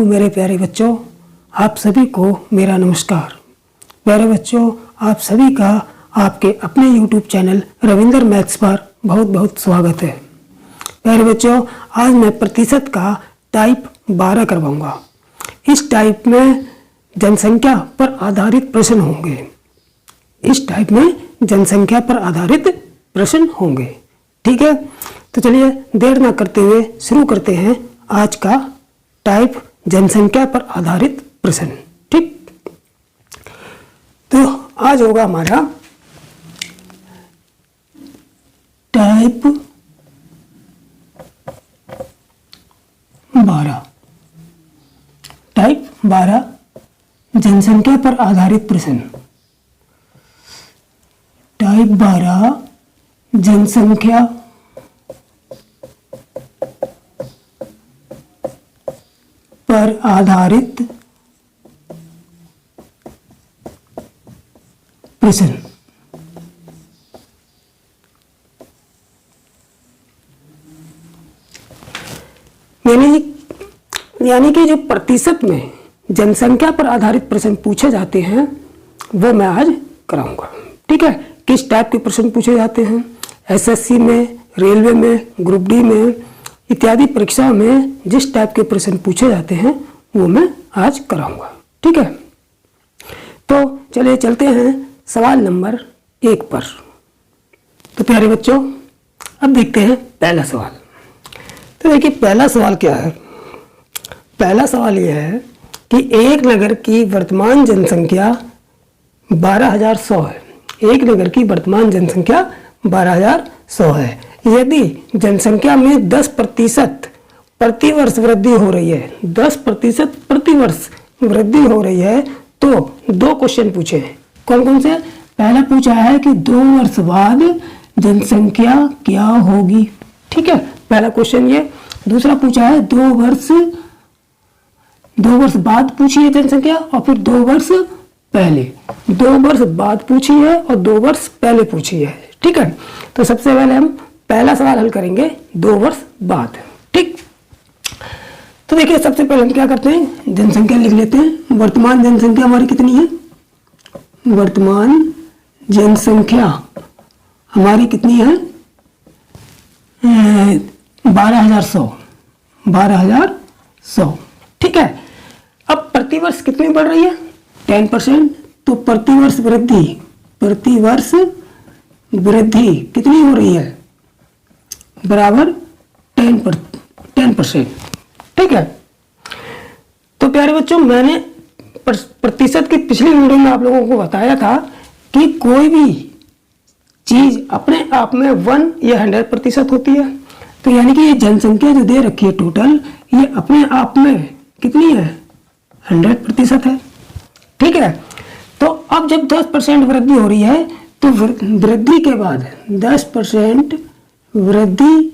मेरे प्यारे बच्चों, आप सभी को मेरा नमस्कार। प्यारे बच्चों, आप सभी का आपके अपने YouTube चैनल रविंदर मैथ्स पर बहुत बहुत स्वागत है। प्यारे बच्चों, आज मैं प्रतिशत का टाइप 12 करवाऊंगा। इस टाइप में जनसंख्या पर आधारित प्रश्न होंगे। इस टाइप में जनसंख्या पर आधारित प्रश्न होंगे। ठीक है, तो चलिए देर ना करते हुए शुरू करते हैं आज का टाइप जनसंख्या पर आधारित प्रश्न। ठीक, तो आज होगा हमारा टाइप 12। टाइप 12 जनसंख्या पर आधारित प्रश्न। टाइप 12 जनसंख्या पर आधारित प्रश्न। यानी कि जो प्रतिशत में जनसंख्या पर आधारित प्रश्न पूछे जाते हैं वो मैं आज कराऊंगा। ठीक है, किस टाइप के प्रश्न पूछे जाते हैं एसएससी में, रेलवे में, ग्रुप डी में इत्यादि परीक्षाओं में जिस टाइप के प्रश्न पूछे जाते हैं वो मैं आज कराऊंगा। ठीक है, तो चलिए चलते हैं सवाल नंबर 1 पर। तो प्यारे बच्चों, अब देखते हैं पहला सवाल। तो देखिए पहला सवाल क्या है। पहला सवाल यह है कि एक नगर की वर्तमान जनसंख्या 12,100 है। एक नगर की वर्तमान जनसंख्या 12,100 है। यदि जनसंख्या में 10% प्रतिवर्ष वृद्धि हो रही है, 10% प्रतिवर्ष वृद्धि हो रही है, तो 2 क्वेश्चन पूछे हैं। कौन कौन से? पहला पूछा है कि 2 वर्ष बाद जनसंख्या क्या होगी। ठीक है, पहला क्वेश्चन ये। दूसरा पूछा है 2 वर्ष बाद पूछी है जनसंख्या और फिर 2 वर्ष पहले। 2 वर्ष बाद पूछी है और 2 वर्ष पहले पूछी है। ठीक है, तो सबसे पहले हम पहला सवाल हल करेंगे 2 वर्ष बाद। ठीक, तो देखिए सबसे पहले हम क्या करते हैं, जनसंख्या लिख लेते हैं। वर्तमान जनसंख्या हमारी कितनी है? वर्तमान जनसंख्या हमारी कितनी है? 12,100। 12,100। ठीक है, अब प्रतिवर्ष कितनी बढ़ रही है? 10%। तो प्रतिवर्ष वृद्धि कितनी हो रही है? बराबर 10%। ठीक है, तो प्यारे बच्चों, मैंने प्रतिशत की पिछली वीडियो में आप लोगों को बताया था कि कोई भी चीज अपने आप में 1 या 100% होती है। तो यानी कि ये जनसंख्या जो दे रखी है टोटल, ये अपने आप में कितनी है? 100% है। ठीक है, तो अब जब 10% वृद्धि हो रही है तो वृद्धि के बाद 10% वृद्धि,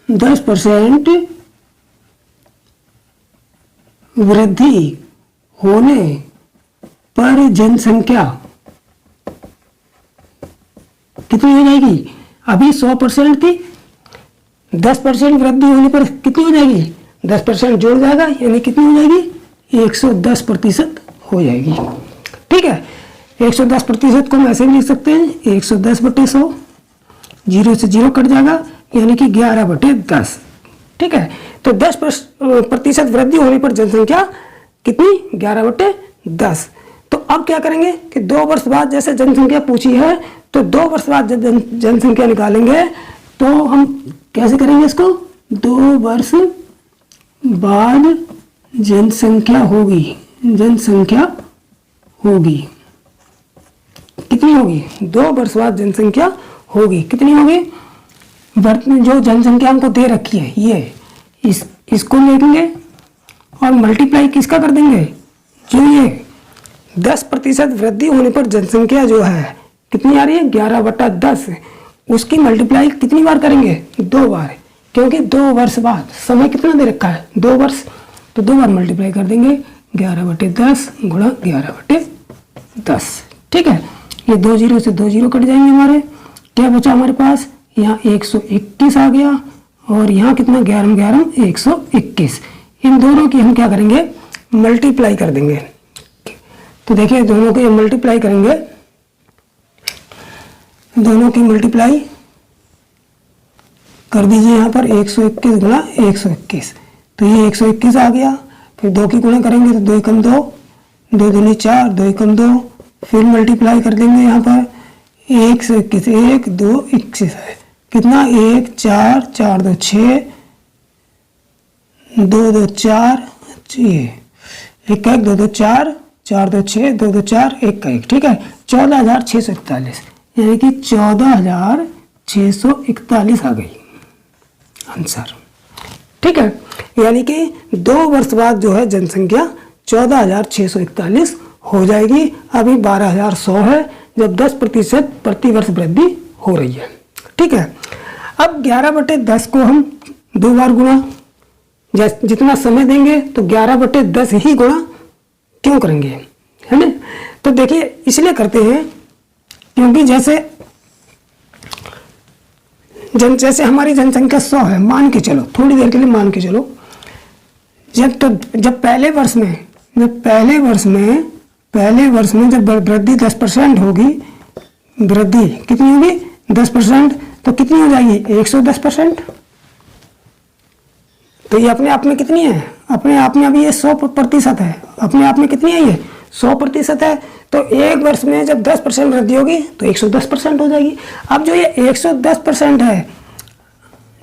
10% वृद्धि होने पर जनसंख्या कितनी हो जाएगी? अभी 100% थी, 10% वृद्धि होने पर कितनी हो जाएगी? 10% जोड़ जाएगा, यानी कितनी हो जाएगी? 110% हो जाएगी। ठीक है, 110% को हम ऐसे भी लिख सकते हैं 110/100। 0 से 0 कट जाएगा, यानी कि 11/10। ठीक है, तो 10% वृद्धि होने पर जनसंख्या कितनी? 11/10। तो अब क्या करेंगे कि 2 वर्ष बाद जैसे जनसंख्या पूछी है, तो 2 वर्ष बाद जब जनसंख्या निकालेंगे तो हम कैसे करेंगे इसको? 2 वर्ष बाद जनसंख्या होगी। कितनी होगी? 2 वर्ष बाद जनसंख्या होगी। कितनी होगी? जो जनसंख्या हमको दे रखी है ये, इसको लेंगे और मल्टीप्लाई किसका कर देंगे? जो ये 10% वृद्धि होने पर जनसंख्या जो है कितनी आ रही है? 11/10। उसकी मल्टीप्लाई कितनी बार करेंगे? 2 बार, क्योंकि 2 वर्ष बाद समय कितना दे रखा है? 2 वर्ष। तो 2 बार मल्टीप्लाई कर देंगे 11/10 गुणा 11/10। ठीक है, ये 2 0 से 2 0 कट जाएंगे। हमारे क्या बचा हमारे पास? यहाँ 121 आ गया और यहाँ कितना 11 11 121, इन दोनों की हम क्या करेंगे, मल्टीप्लाई कर देंगे। तो देखिए दोनों को मल्टीप्लाई करेंगे, दोनों की मल्टीप्लाई कर दीजिए यहाँ पर 121 गुणा 121, तो ये 121 आ गया। फिर 2 की गुणा करेंगे तो 2 एकम 2, 2 दूनी 4, 2 एकम 2, फिर मल्टीप्लाई कर देंगे यहाँ पर 121, 1 2 21 है, कितना 1 4 4 2 6, 2 2 4 1 1 2 2 4 4 2 6 2 2 4 1 1, ठीक है 14,641, यानी कि 14,641 आ गई आंसर, ठीक है। यानी कि 2 वर्ष बाद जो है जनसंख्या 14,641 हो जाएगी। अभी 12,100 है, जब 10% प्रति वर्ष वृद्धि हो रही है, ठीक है। अब 11/10 को हम 2 बार गुणा, जितना समय देंगे तो 11/10 ही गुणा क्यों करेंगे, है ना। तो देखिए इसलिए करते हैं क्योंकि जैसे हमारी जनसंख्या 100 है, मान के चलो, थोड़ी देर के लिए मान के चलो, जब पहले वर्ष में जब वृद्धि 10% होगी, वृद्धि कितनी होगी 10%, तो कितनी हो जाएगी 110%। तो ये अपने आप में कितनी है, अपने आप में अभी ये 100% है, अपने आप में कितनी है ये 100% है। तो एक वर्ष में जब 10% वृद्धि होगी तो 110% हो जाएगी। अब जो ये 110% है,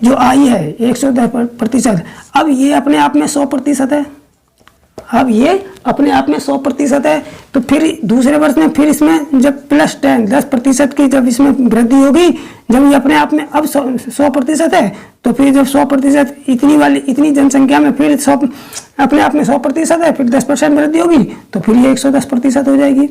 जो आई है 110%, अब ये अपने आप में 100% है, अब ये अपने आप में 100% है। तो फिर दूसरे वर्ष में फिर इसमें जब +10 10% की जब इसमें वृद्धि होगी, जब ये अपने आप में अब 100% है, तो फिर जब 100% इतनी जनसंख्या में फिर 100 अपने आप में 100% है, फिर 10% वृद्धि होगी तो फिर ये 110% हो जाएगी।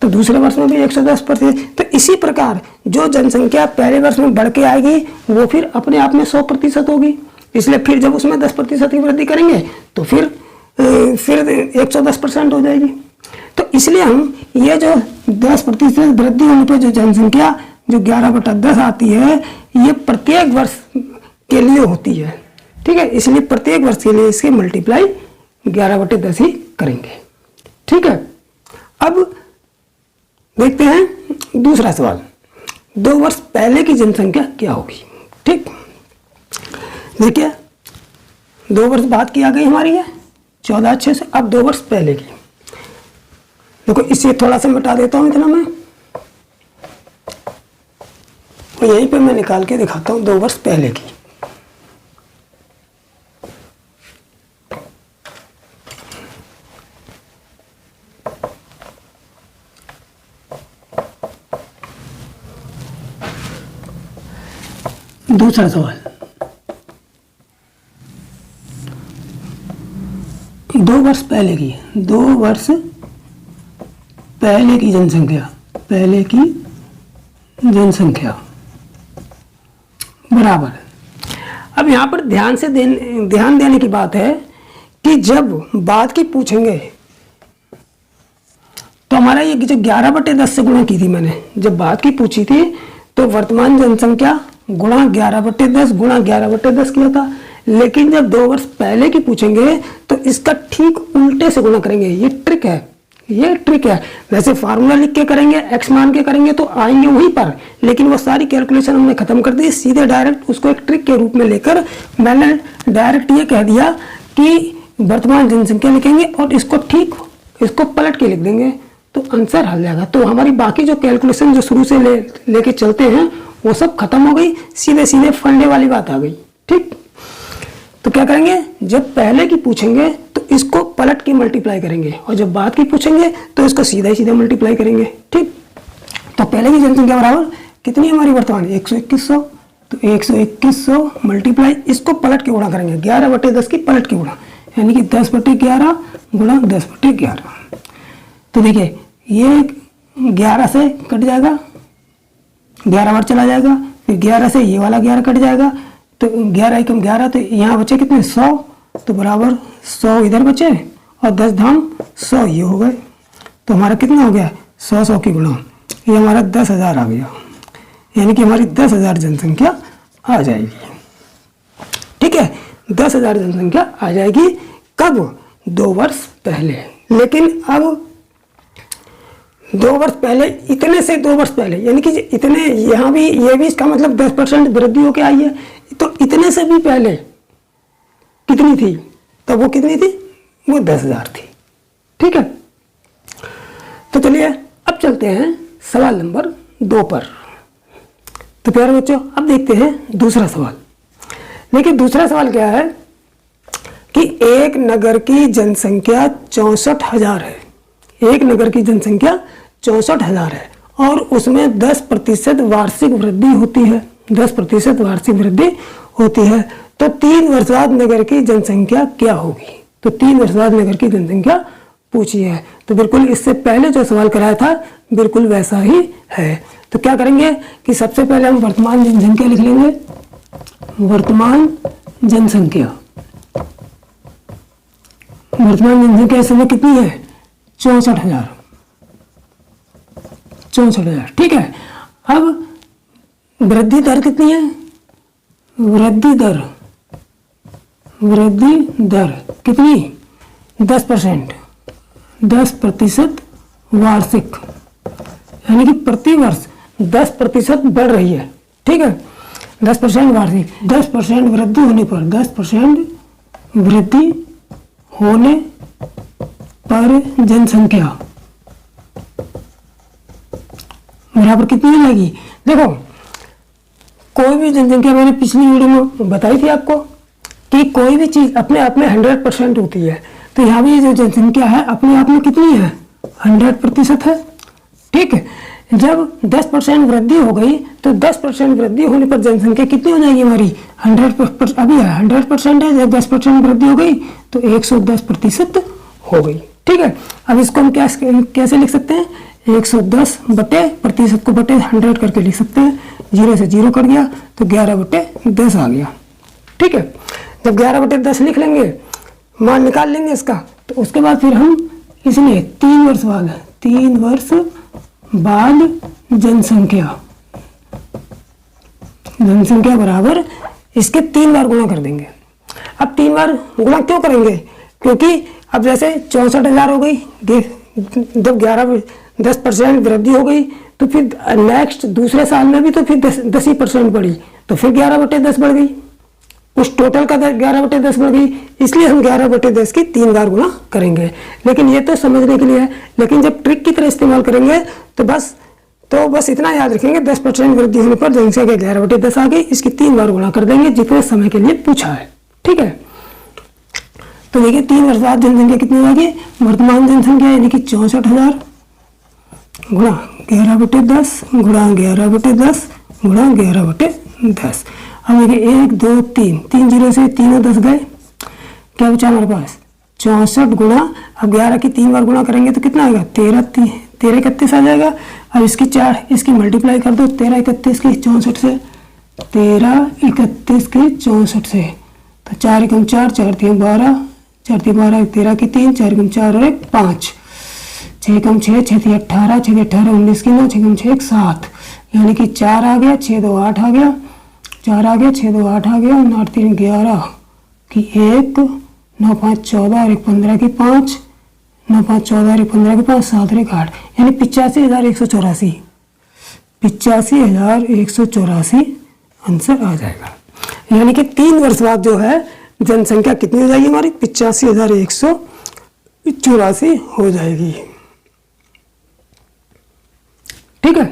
तो दूसरे वर्ष में भी 110%। तो इसी प्रकार जो जनसंख्या पहले वर्ष में बढ़ के आएगी वो फिर अपने आप में 100% होगी। इसलिए फिर जब उसमें 10% की वृद्धि करेंगे तो फिर 110% हो जाएगी। तो इसलिए हम ये जो 10% वृद्धि होने पर जो जनसंख्या जो 11/10 आती है, ये प्रत्येक वर्ष के लिए होती है, ठीक है। इसलिए प्रत्येक वर्ष के लिए इसके मल्टीप्लाई 11/10 ही करेंगे, ठीक है। अब देखते हैं दूसरा सवाल, 2 वर्ष पहले की जनसंख्या क्या होगी, ठीक। देखिए 2 वर्ष बाद की आ गई हमारी है 14,600। अब 2 वर्ष पहले की देखो, इसे थोड़ा सा मिटा देता हूं इतना मैं, और यहीं पे मैं निकाल के दिखाता हूं 2 वर्ष पहले की। दूसरा सवाल, 2 वर्ष पहले की, 2 वर्ष पहले की जनसंख्या, बराबर। अब यहाँ पर ध्यान देने की बात है कि जब बाद की पूछेंगे तो हमारा ये जो 11/10 से गुणा की थी मैंने, जब बाद की पूछी थी तो वर्तमान जनसंख्या गुणा 11/10 गुणा 11/10 किया था। लेकिन जब 2 वर्ष पहले की पूछेंगे तो इसका ठीक उल्टे से गुणा करेंगे। ये ट्रिक है, वैसे फार्मूला लिख के करेंगे, x मान के करेंगे तो आएंगे वहीं पर, लेकिन वो सारी कैलकुलेशन हमने खत्म कर दी, सीधे डायरेक्ट उसको एक ट्रिक के रूप में लेकर मैंने डायरेक्ट ये कह दिया कि वर्तमान जनसंख्या लिखेंगे और इसको पलट के लिख देंगे तो आंसर आ जाएगा। तो हमारी बाकी जो कैलकुलेशन जो शुरू से लेके चलते हैं वो सब खत्म हो गई, सीधे फंडे वाली बात आ गई, ठीक। तो क्या करेंगे, जब पहले की पूछेंगे तो इसको पलट के मल्टीप्लाई करेंगे, और जब बाद की पूछेंगे तो इसको सीधा मल्टीप्लाई करेंगे, ठीक। तो पहले की जनसंख्या बराबर कितनी हमारी वर्तमान 12100, तो 12100 मल्टीप्लाई, इसको पलट के गुणा करेंगे 11/10 की पलट के गुणा, यानी कि 10/11 गुणा 10/11। तो देखिए ये 11 से कट जाएगा, 11 बार चला जाएगा, फिर 11 से ये वाला 11 कट जाएगा, तो 11 एकम 11, तो यहाँ बचे कितने 100, तो बराबर 100 इधर बचे और 10 धाम 100 ये हो गए। तो हमारा कितना हो गया 100 की गुणा, ये हमारा 10,000 आ गया, यानी कि हमारी 10,000 जनसंख्या आ जाएगी, ठीक है। 10,000 जनसंख्या आ जाएगी। कब? 2 वर्ष पहले। लेकिन अब 2 वर्ष पहले, इतने से 2 वर्ष पहले, यानी कि इतने, यहाँ भी ये भी इसका मतलब 10% वृद्धि होकर आई है। तो इतने से भी पहले कितनी थी? तो वो कितनी थी? वो 10,000 थी। ठीक है, तो चलिए अब चलते हैं सवाल नंबर 2 पर। तो प्यारे बच्चों, अब देखते हैं दूसरा सवाल। देखिए दूसरा सवाल क्या है कि एक नगर की जनसंख्या 64,000 है। एक नगर की जनसंख्या 64,000 है और उसमें 10% वार्षिक वृद्धि होती है। 10% वार्षिक वृद्धि होती है। तो 3 वर्ष बाद नगर की जनसंख्या क्या होगी? तो 3 वर्ष बाद नगर की जनसंख्या पूछी है। तो बिल्कुल इससे पहले जो सवाल कराया था बिल्कुल वैसा ही है। तो क्या करेंगे कि सबसे पहले हम वर्तमान जनसंख्या लिख लेंगे। वर्तमान जनसंख्या, वर्तमान जनसंख्या इस समय कितनी है? 64,000। 64,000, ठीक है। अब वृद्धि दर कितनी है? वृद्धि दर कितनी? 10%। 10% वार्षिक, यानी कि प्रति वर्ष 10% बढ़ रही है। ठीक है, 10% वार्षिक। 10% वृद्धि होने पर, 10% वृद्धि होने पर जनसंख्या बराबर कितनी हो जाएगी? देखो कोई भी जनसंख्या, मैंने पिछली वीडियो में बताई थी आपको कि कोई भी चीज अपने आप में 100% होती है। तो यहाँ भी जो जनसंख्या है अपने आप में कितनी है? 100% है। ठीक है, जब 10% वृद्धि हो गई तो 10% वृद्धि होने पर जनसंख्या कितनी हो जाएगी हमारी? 100%। अभी 100% है, जब 10% वृद्धि हो गई तो 110% हो गई। ठीक है, अब इसको हम कैसे लिख सकते हैं? 110 बटे प्रतिशत को बटे 100 करके लिख सकते हैं। 0 से 0 कट गया तो 11/10 आ गया। ठीक है, जब 11/10 लिख लेंगे, मान निकाल लेंगे इसका, तो उसके बाद फिर हम इसलिए 3 वर्ष बाद, 3 वर्ष बाद जनसंख्या बराबर इसके 3 बार गुणा कर देंगे। अब 3 बार गुणा क्यों करेंगे? क्योंकि अब जैसे 64,000 हो गई, जब 10% वृद्धि हो गई तो फिर नेक्स्ट दूसरे साल में भी तो फिर 10% बढ़ी, तो फिर 11/10 बढ़ गई, उस टोटल का 11/10 बढ़ गई। इसलिए हम 11/10 की 3 बार गुणा करेंगे। लेकिन ये तो समझने के लिए है, लेकिन जब ट्रिक की तरह इस्तेमाल करेंगे तो बस इतना याद रखेंगे, 10% वृद्धि होने पर जनसंख्या 11/10 आ गई, इसकी 3 बार गुणा कर देंगे जितने समय के लिए पूछा है। ठीक है, तो देखिए 3 वर्ष बाद जनसंख्या कितनी होगी? वर्तमान जनसंख्या यानी कि 64,000 गुणा 11/10 गुणा 11/10 गुणा 11/10। अब देखिए 1 2 3, 3 0 से 3 10 गए, क्या बचा हमारे पास? 64 गुणा, अब 11 की 3 बार गुणा करेंगे तो कितना आएगा? 13 31 आ जाएगा। अब इसकी मल्टीप्लाई कर दो, 13 31 की 64 से, 13 31 की 64 से, तो 4 एकम 4, 4 3 12, 4 3 12, 13 की 3, 4 एकम 4 और 1 5, 6 एकम 6, 6 3 18, 6 18 19 की 9, 6 एकम 6 1 7, यानी कि 4 आ गया, 6 2 8 आ गया, 4 आ गया, 6 2 8 आ गया, 8 3 11 की 1, 9 5 14 और 1 15 की 5, 9 5 14 और 1 15 की 5, 7 और 1 8, यानी 85,184। 85,184 आंसर आ जाएगा। यानी कि 3 वर्ष बाद जो है जनसंख्या कितनी हो जाएगी हमारी? 85,184 हो जाएगी। ठीक है,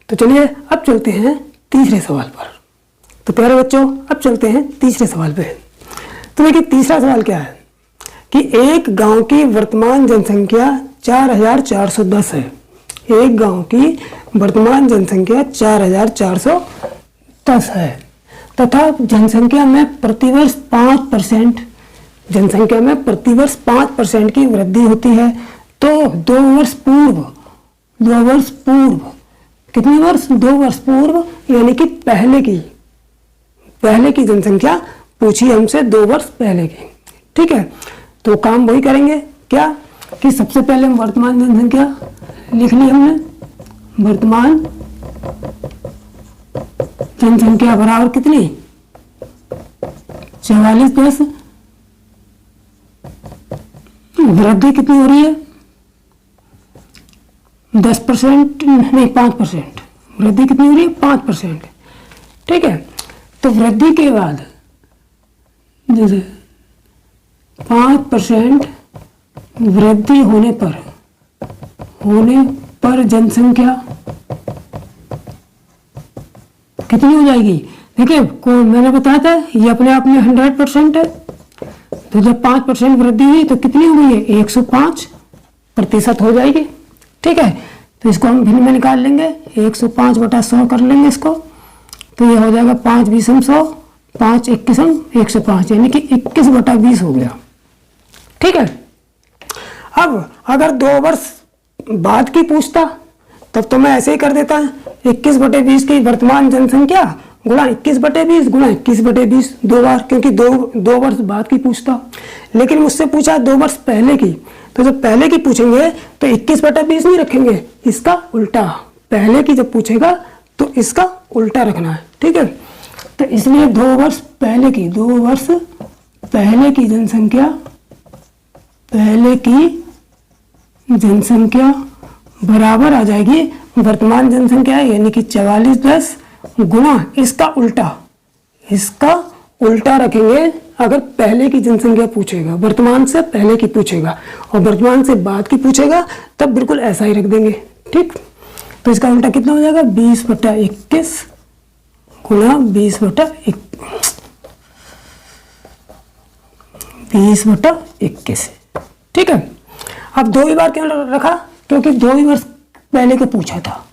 तो चलिए अब चलते हैं तीसरे सवाल पर। तो प्यारे बच्चों, अब चलते हैं तीसरे सवाल पे। तो देखिए तीसरा सवाल क्या है कि एक गांव की वर्तमान जनसंख्या 4,410 है। एक गांव की वर्तमान जनसंख्या 4,410 है तथा जनसंख्या में प्रतिवर्ष 5% की वृद्धि होती है। तो 2 वर्ष पूर्व कितने वर्ष? 2 वर्ष पूर्व, यानी कि पहले की जनसंख्या पूछी हमसे 2 वर्ष पहले की। ठीक है, तो काम वही करेंगे क्या कि सबसे पहले हम वर्तमान जनसंख्या लिख ली हमने। वर्तमान जनसंख्या बराबर कितनी? 44 वृद्धि कितनी हो रही है? 10% नहीं 5%। वृद्धि कितनी हो रही है? 5%। ठीक है, तो वृद्धि के बाद जैसे 5% वृद्धि होने पर जनसंख्या कितनी हो जाएगी? देखिए मैंने बताया था ये अपने आप में 100% है, तो जब 5% वृद्धि हुई तो कितनी हो गई है? 105% हो जाएगी। ठीक है, तो इसको हम भिन्न में निकाल लेंगे, 105/100 कर लेंगे इसको, तो ये हो जाएगा 5 20 100, 5 21 105, यानी कि 21/20 हो गया। ठीक है, अब अगर 2 वर्ष बाद की पूछता तब तो मैं ऐसे ही कर देता, 21/20 की वर्तमान जनसंख्या गुणा 21/20 गुणा 21/20 2 बार, क्योंकि दो वर्ष बाद की पूछता। लेकिन मुझसे पूछा 2 वर्ष पहले की, तो जब पहले की पूछेंगे तो 21/20 नहीं रखेंगे, इसका उल्टा। पहले की जब पूछेगा तो इसका उल्टा रखना है। ठीक है, तो इसलिए 2 वर्ष पहले की जनसंख्या बराबर आ जाएगी वर्तमान जनसंख्या, यानी कि 44+ गुणा इसका उल्टा रखेंगे। अगर पहले की जनसंख्या पूछेगा, वर्तमान से पहले की पूछेगा और वर्तमान से बाद की पूछेगा तब बिल्कुल ऐसा ही रख देंगे। ठीक, तो इसका उल्टा कितना हो जाएगा? 20/21 गुणा 20/21। ठीक है, अब 2 ही बार क्यों रखा? क्योंकि 2 ही वर्ष पहले को पूछा था।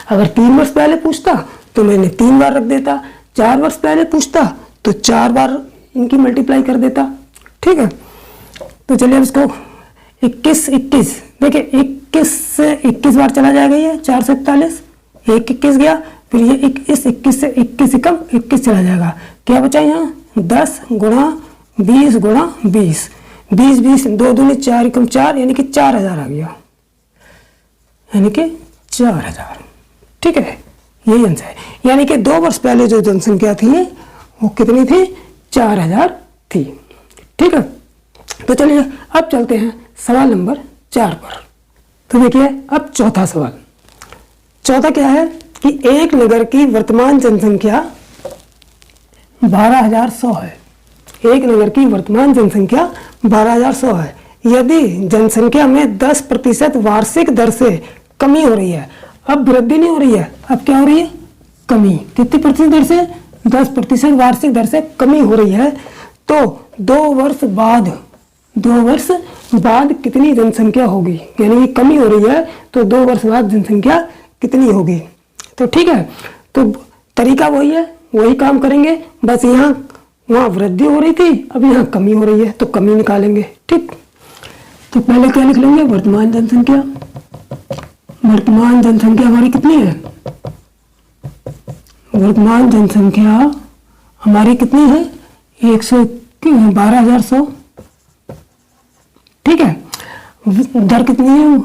अगर 3 वर्ष पहले पूछता तो मैंने 3 बार रख देता, 4 वर्ष पहले पूछता तो 4 बार इनकी मल्टीप्लाई कर देता। ठीक है, तो चलिए अब इसको 21 देखिए 21 से 21 बार चला जाएगा, ये 4 से 41, 21 गया, फिर ये 21 से 21 कम 21 चला जाएगा, क्या बचा यहाँ? 10 गुणा 20 गुणा 20, 20 2 दूनी 4 कम 4, यानी कि 4000 आ गया, यानी कि 4000। ठीक है, यही आंसर है, यानी कि 2 वर्ष पहले जो जनसंख्या थी वो कितनी थी? 4000 थी। ठीक है, तो चलिए अब चलते हैं सवाल नंबर 4 पर। तो देखिए अब चौथा सवाल। चौथा क्या है कि एक नगर की वर्तमान जनसंख्या 12100 है। एक नगर की वर्तमान जनसंख्या 12100 है। यदि जनसंख्या में 10% वार्षिक दर से कमी हो रही है, अब वृद्धि नहीं हो रही है, अब क्या हो रही है? कमी। कितनी प्रतिशत दर से? 10% वार्षिक दर से कमी हो रही है, तो 2 वर्ष बाद कितनी जनसंख्या होगी? यानी कि कमी हो रही है तो 2 वर्ष बाद जनसंख्या कितनी होगी? तो ठीक है, तो तरीका वही है, वही काम करेंगे, बस वहाँ वृद्धि हो रही थी, अब यहाँ कमी हो रही है तो कमी निकालेंगे। ठीक, तो पहले क्या लिख लेंगे? वर्तमान जनसंख्या हमारी कितनी है? वर्तमान जनसंख्या हमारी कितनी है? 12100। ठीक है, दर कितनी है?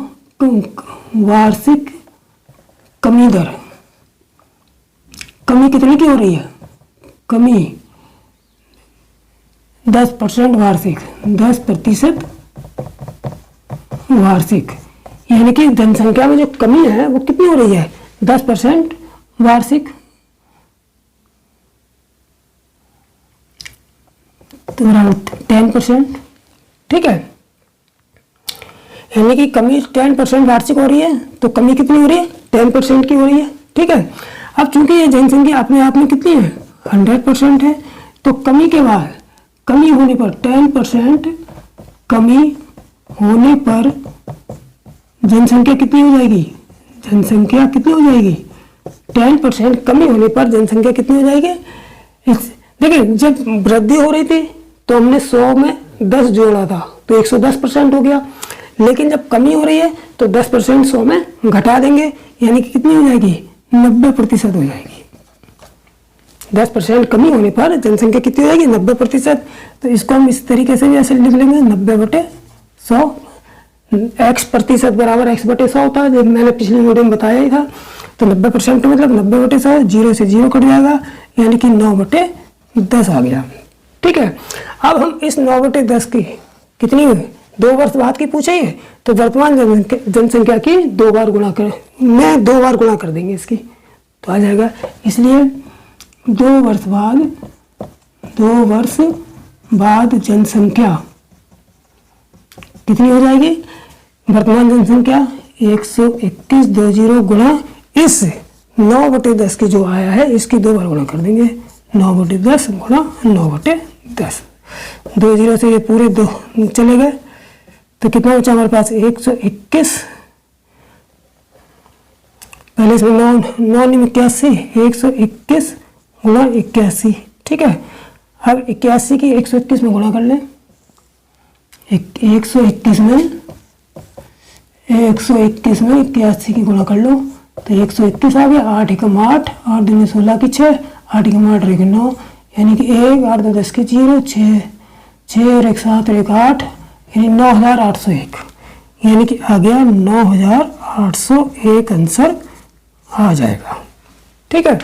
वार्षिक कमी दर। कमी कितनी की हो रही है? कमी 10% वार्षिक, 10% वार्षिक, यानी कि जनसंख्या में जो कमी है वो कितनी हो रही है? 10% वार्षिक। तो 10%। ठीक है, यानी कि कमी 10% वार्षिक हो रही है, तो कमी कितनी हो रही है? 10% की हो रही है। ठीक है, अब चूंकि ये जनसंख्या अपने आप में कितनी है? 100% है, तो कमी के बाद कमी होने पर 10% कमी होने पर जनसंख्या कितनी हो जाएगी? जनसंख्या कितनी हो जाएगी? 10% कमी होने पर जनसंख्या कितनी हो जाएगी? देखिए जब वृद्धि हो रही थी तो हमने 100 में 10 जोड़ा था तो 110% हो गया, लेकिन जब कमी हो रही है तो 10% 100 में घटा देंगे, यानी कि कितनी हो जाएगी? 90% हो जाएगी। 10% कमी होने पर जनसंख्या कितनी हो जाएगी? 90%। तो इसको हम इस तरीके से भी ऐसे लिख लेंगे, 90/100। x% बराबर x/100 होता है, जब मैंने पिछली वीडियो में बताया ही था। तो 90% का मतलब 90/100, 0 से 0 कट जाएगा, यानी कि 9/10 आ गया। ठीक है। अब हम इस 9/10 की कितनी हुई, 2 वर्ष बाद की पूछिए, तो वर्तमान जनसंख्या की 2 बार गुणा कर, मैं 2 बार गुणा कर देंगे इसकी, तो आ जाएगा। इसलिए 2 वर्ष बाद जनसंख्या कितनी हो जाएगी, वर्तमान जनसंख्या 121 गुणा इस 9/10 की जो आया है इसकी 2 बार गुणा कर देंगे, 9/10 गुणा 9/10, 2 0 से ये पूरे 2 चले गए, तो कितना बचा हमारे पास 121, पहले इसमें 9 81, 121 गुणा 81, ठीक है। अब 81 की 121 में गुणा कर लें, 121 में 81 की गुणा कर लो, तो 121 आ गया, 8 एकम 8, 8 दूनी 16 की 6, 8 एकम 8 और 9, यानी कि 1, 8 2 10 के 0, 6 और 1 7 और 1 8, यानी 9801, यानी कि आ गया 9801 आंसर आ जाएगा, ठीक है।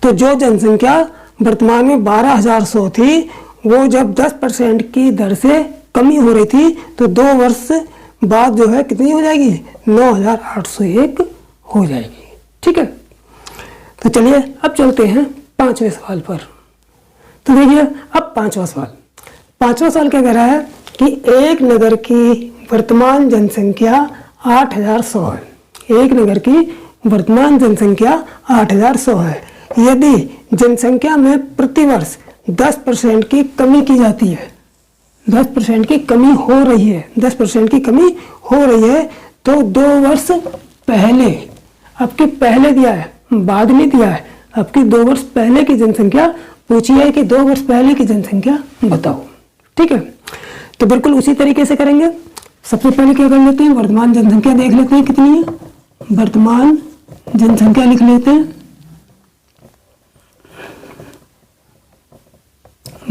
तो जो जनसंख्या वर्तमान में 12,100 थी, वो जब 10% की दर से कमी हो रही थी, तो 2 वर्ष बाद जो है कितनी हो जाएगी, 9801 हो जाएगी, ठीक है। तो चलिए अब चलते हैं 5वें सवाल पर। तो देखिए अब 5वां सवाल क्या कह रहा है कि एक नगर की वर्तमान जनसंख्या 8,100 है, एक नगर की वर्तमान जनसंख्या 8,100 है। यदि जनसंख्या में प्रतिवर्ष 10% की कमी की जाती है, 10% की कमी हो रही है, 10% की कमी हो रही है, तो 2 वर्ष पहले, आपके पहले दिया है, बाद में दिया है, आपकी 2 वर्ष पहले की जनसंख्या पूछी है कि 2 वर्ष पहले की जनसंख्या बताओ, ठीक है। तो बिल्कुल उसी तरीके से करेंगे। सबसे पहले क्या कर लेते हैं, वर्तमान जनसंख्या देख लेते हैं कितनी है, वर्तमान जनसंख्या लिख लेते हैं,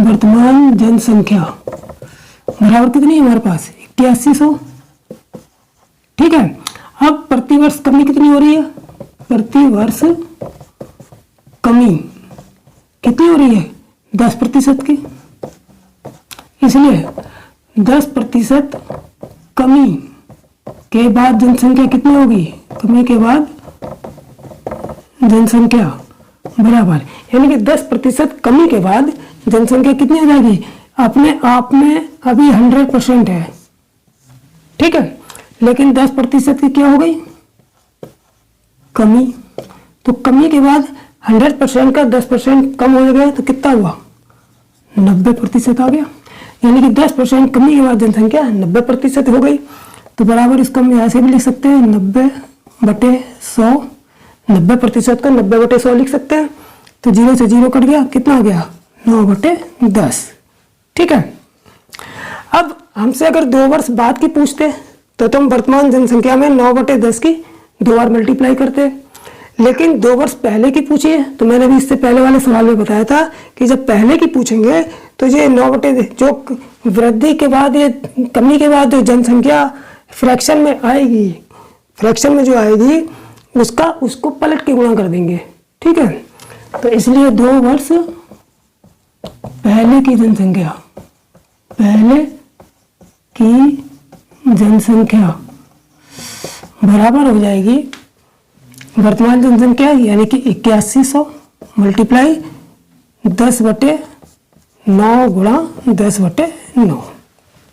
वर्तमान जनसंख्या बराबर कितनी है हमारे पास 8100, ठीक है। अब प्रतिवर्ष कमी कितनी हो रही है, प्रतिवर्ष कमी कितनी हो रही है 10% की, इसलिए 10% कमी के बाद जनसंख्या कितनी होगी, कमी के बाद जनसंख्या बराबर, यानी कि 10% कमी के बाद जनसंख्या कितनी हो जाएगी, अपने आप में अभी 100% है, ठीक है, लेकिन 10% की क्या हो गई, कमी। तो कमी के बाद 100% का 10% कम हो गया, तो कितना हुआ 90% आ गया, यानी कि 10% कमी के बाद जनसंख्या 90% हो गई। तो बराबर इसको हम यहाँ से भी लिख सकते हैं 90/100, 90% को 90/100 लिख सकते हैं। तो 0 से 0 कट गया, कितना आ गया 9/10, ठीक है। अब हमसे अगर 2 वर्ष बाद की पूछते तो तुम वर्तमान जनसंख्या में 9/10 की 2 बार मल्टीप्लाई करते, लेकिन 2 वर्ष पहले की पूछिए, तो मैंने भी इससे पहले वाले सवाल में बताया था कि जब पहले की पूछेंगे तो ये 9/10 जो वृद्धि के बाद, ये कमी के बाद जो जनसंख्या फ्रैक्शन में आएगी, फ्रैक्शन में जो आएगी उसको पलट के गुणा कर देंगे, ठीक है। तो इसलिए 2 वर्ष पहले की जनसंख्या, पहले की जनसंख्या बराबर हो जाएगी वर्तमान जनसंख्या, यानी कि 8100 मल्टीप्लाई 10/9 गुणा 10/9,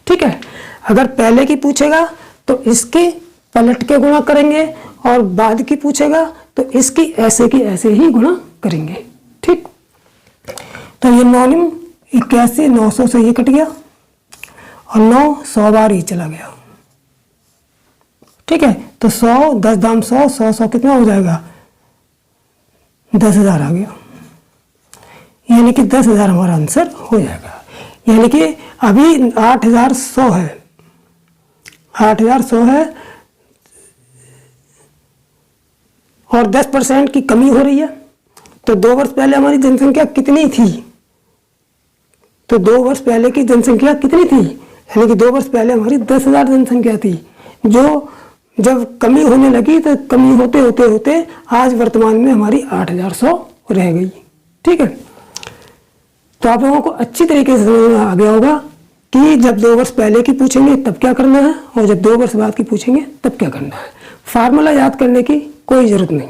ठीक है। अगर पहले की पूछेगा तो इसकी पलट के गुणा करेंगे, और बाद की पूछेगा तो इसकी ऐसे की ऐसे ही गुणा करेंगे, ठीक। तो ये 9 81 900 से ये कट गया, और 9 100 बार ही चला गया, ठीक है। तो 100 10 दाम 100 100 100 कितना हो जाएगा 10,000 आ गया, यानी कि 10,000 हमारा आंसर हो जाएगा। यानी कि अभी 8,100 है, 8,100 है, और 10% की कमी हो रही है। तो 2 वर्ष पहले हमारी जनसंख्या कितनी थी, तो 2 वर्ष पहले की जनसंख्या कितनी थी, यानी कि 2 वर्ष पहले हमारी 10,000 जनसंख्या थी, जो जब कमी होने लगी तो कमी होते होते होते आज वर्तमान में हमारी 8,100 रह गई, ठीक है। तो आप लोगों को अच्छी तरीके से समझ में आ गया होगा कि जब 2 वर्ष पहले की पूछेंगे तब क्या करना है और जब 2 वर्ष बाद की पूछेंगे तब क्या करना है। फार्मूला याद करने की कोई ज़रूरत नहीं,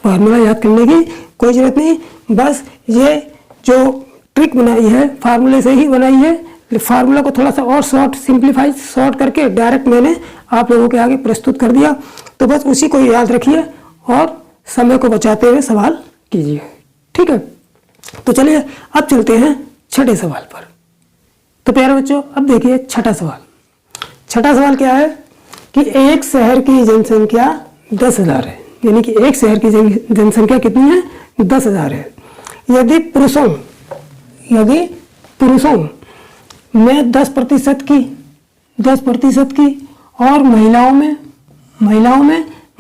फार्मूला याद करने की कोई ज़रूरत नहीं, बस ये जो ट्रिक बनाई है फार्मूले से ही बनाई है। फार्मूला को थोड़ा सा और शॉर्ट करके डायरेक्ट मैंने आप लोगों के आगे प्रस्तुत कर दिया। तो बस उसी को याद रखिए और समय को बचाते हुए सवाल कीजिए, ठीक है। तो चलिए अब चलते हैं छठे सवाल पर। तो प्यारे बच्चों अब देखिए छठा सवाल। छठा सवाल क्या है कि एक शहर की जनसंख्या 10,000 है, यानी कि एक शहर की जनसंख्या कितनी है 10,000 है। यदि पुरुषों में 10% की और महिलाओं में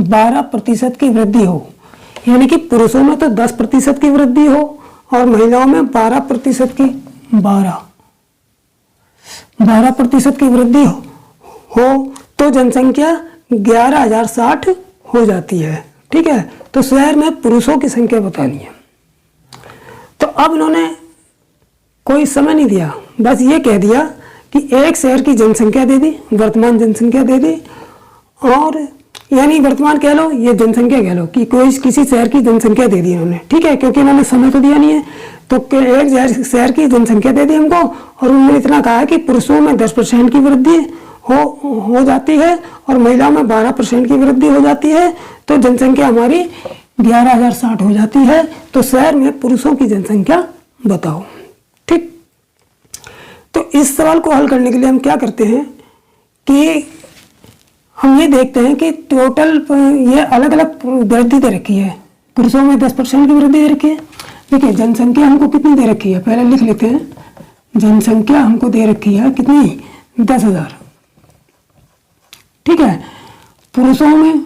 12% की वृद्धि हो, यानी कि पुरुषों में तो 10% की वृद्धि हो और महिलाओं में 12% की 12% की वृद्धि हो तो जनसंख्या 11,060 हो जाती है, ठीक है। तो शहर में पुरुषों की संख्या बतानी है। तो अब इन्होंने कोई समय नहीं दिया, बस ये कह दिया कि एक शहर की जनसंख्या दे दी, वर्तमान जनसंख्या दे दी, और यानी वर्तमान कह लो ये जनसंख्या कह लो कि कोई किसी शहर की जनसंख्या दे दी इन्होंने, ठीक है, क्योंकि इन्होंने समय तो दिया नहीं है। तो एक शहर की जनसंख्या दे दी हमको और उन्होंने इतना कहा है कि पुरुषों में 10% की वृद्धि हो जाती है और महिलाओं में 12% की वृद्धि हो जाती है। तो जनसंख्या हमारी 11,060 हो जाती है। तो शहर में पुरुषों की जनसंख्या बताओ, ठीक। तो इस सवाल को हल करने के लिए हम क्या करते हैं कि हम ये देखते हैं कि टोटल ये अलग अलग वृद्धि दे रखी है। पुरुषों में 10% की वृद्धि दे रखी है। देखिए जनसंख्या हमको कितनी दे रखी है, पहले लिख लेते हैं। जनसंख्या हमको दे रखी है कितनी 10,000, ठीक है। पुरुषों में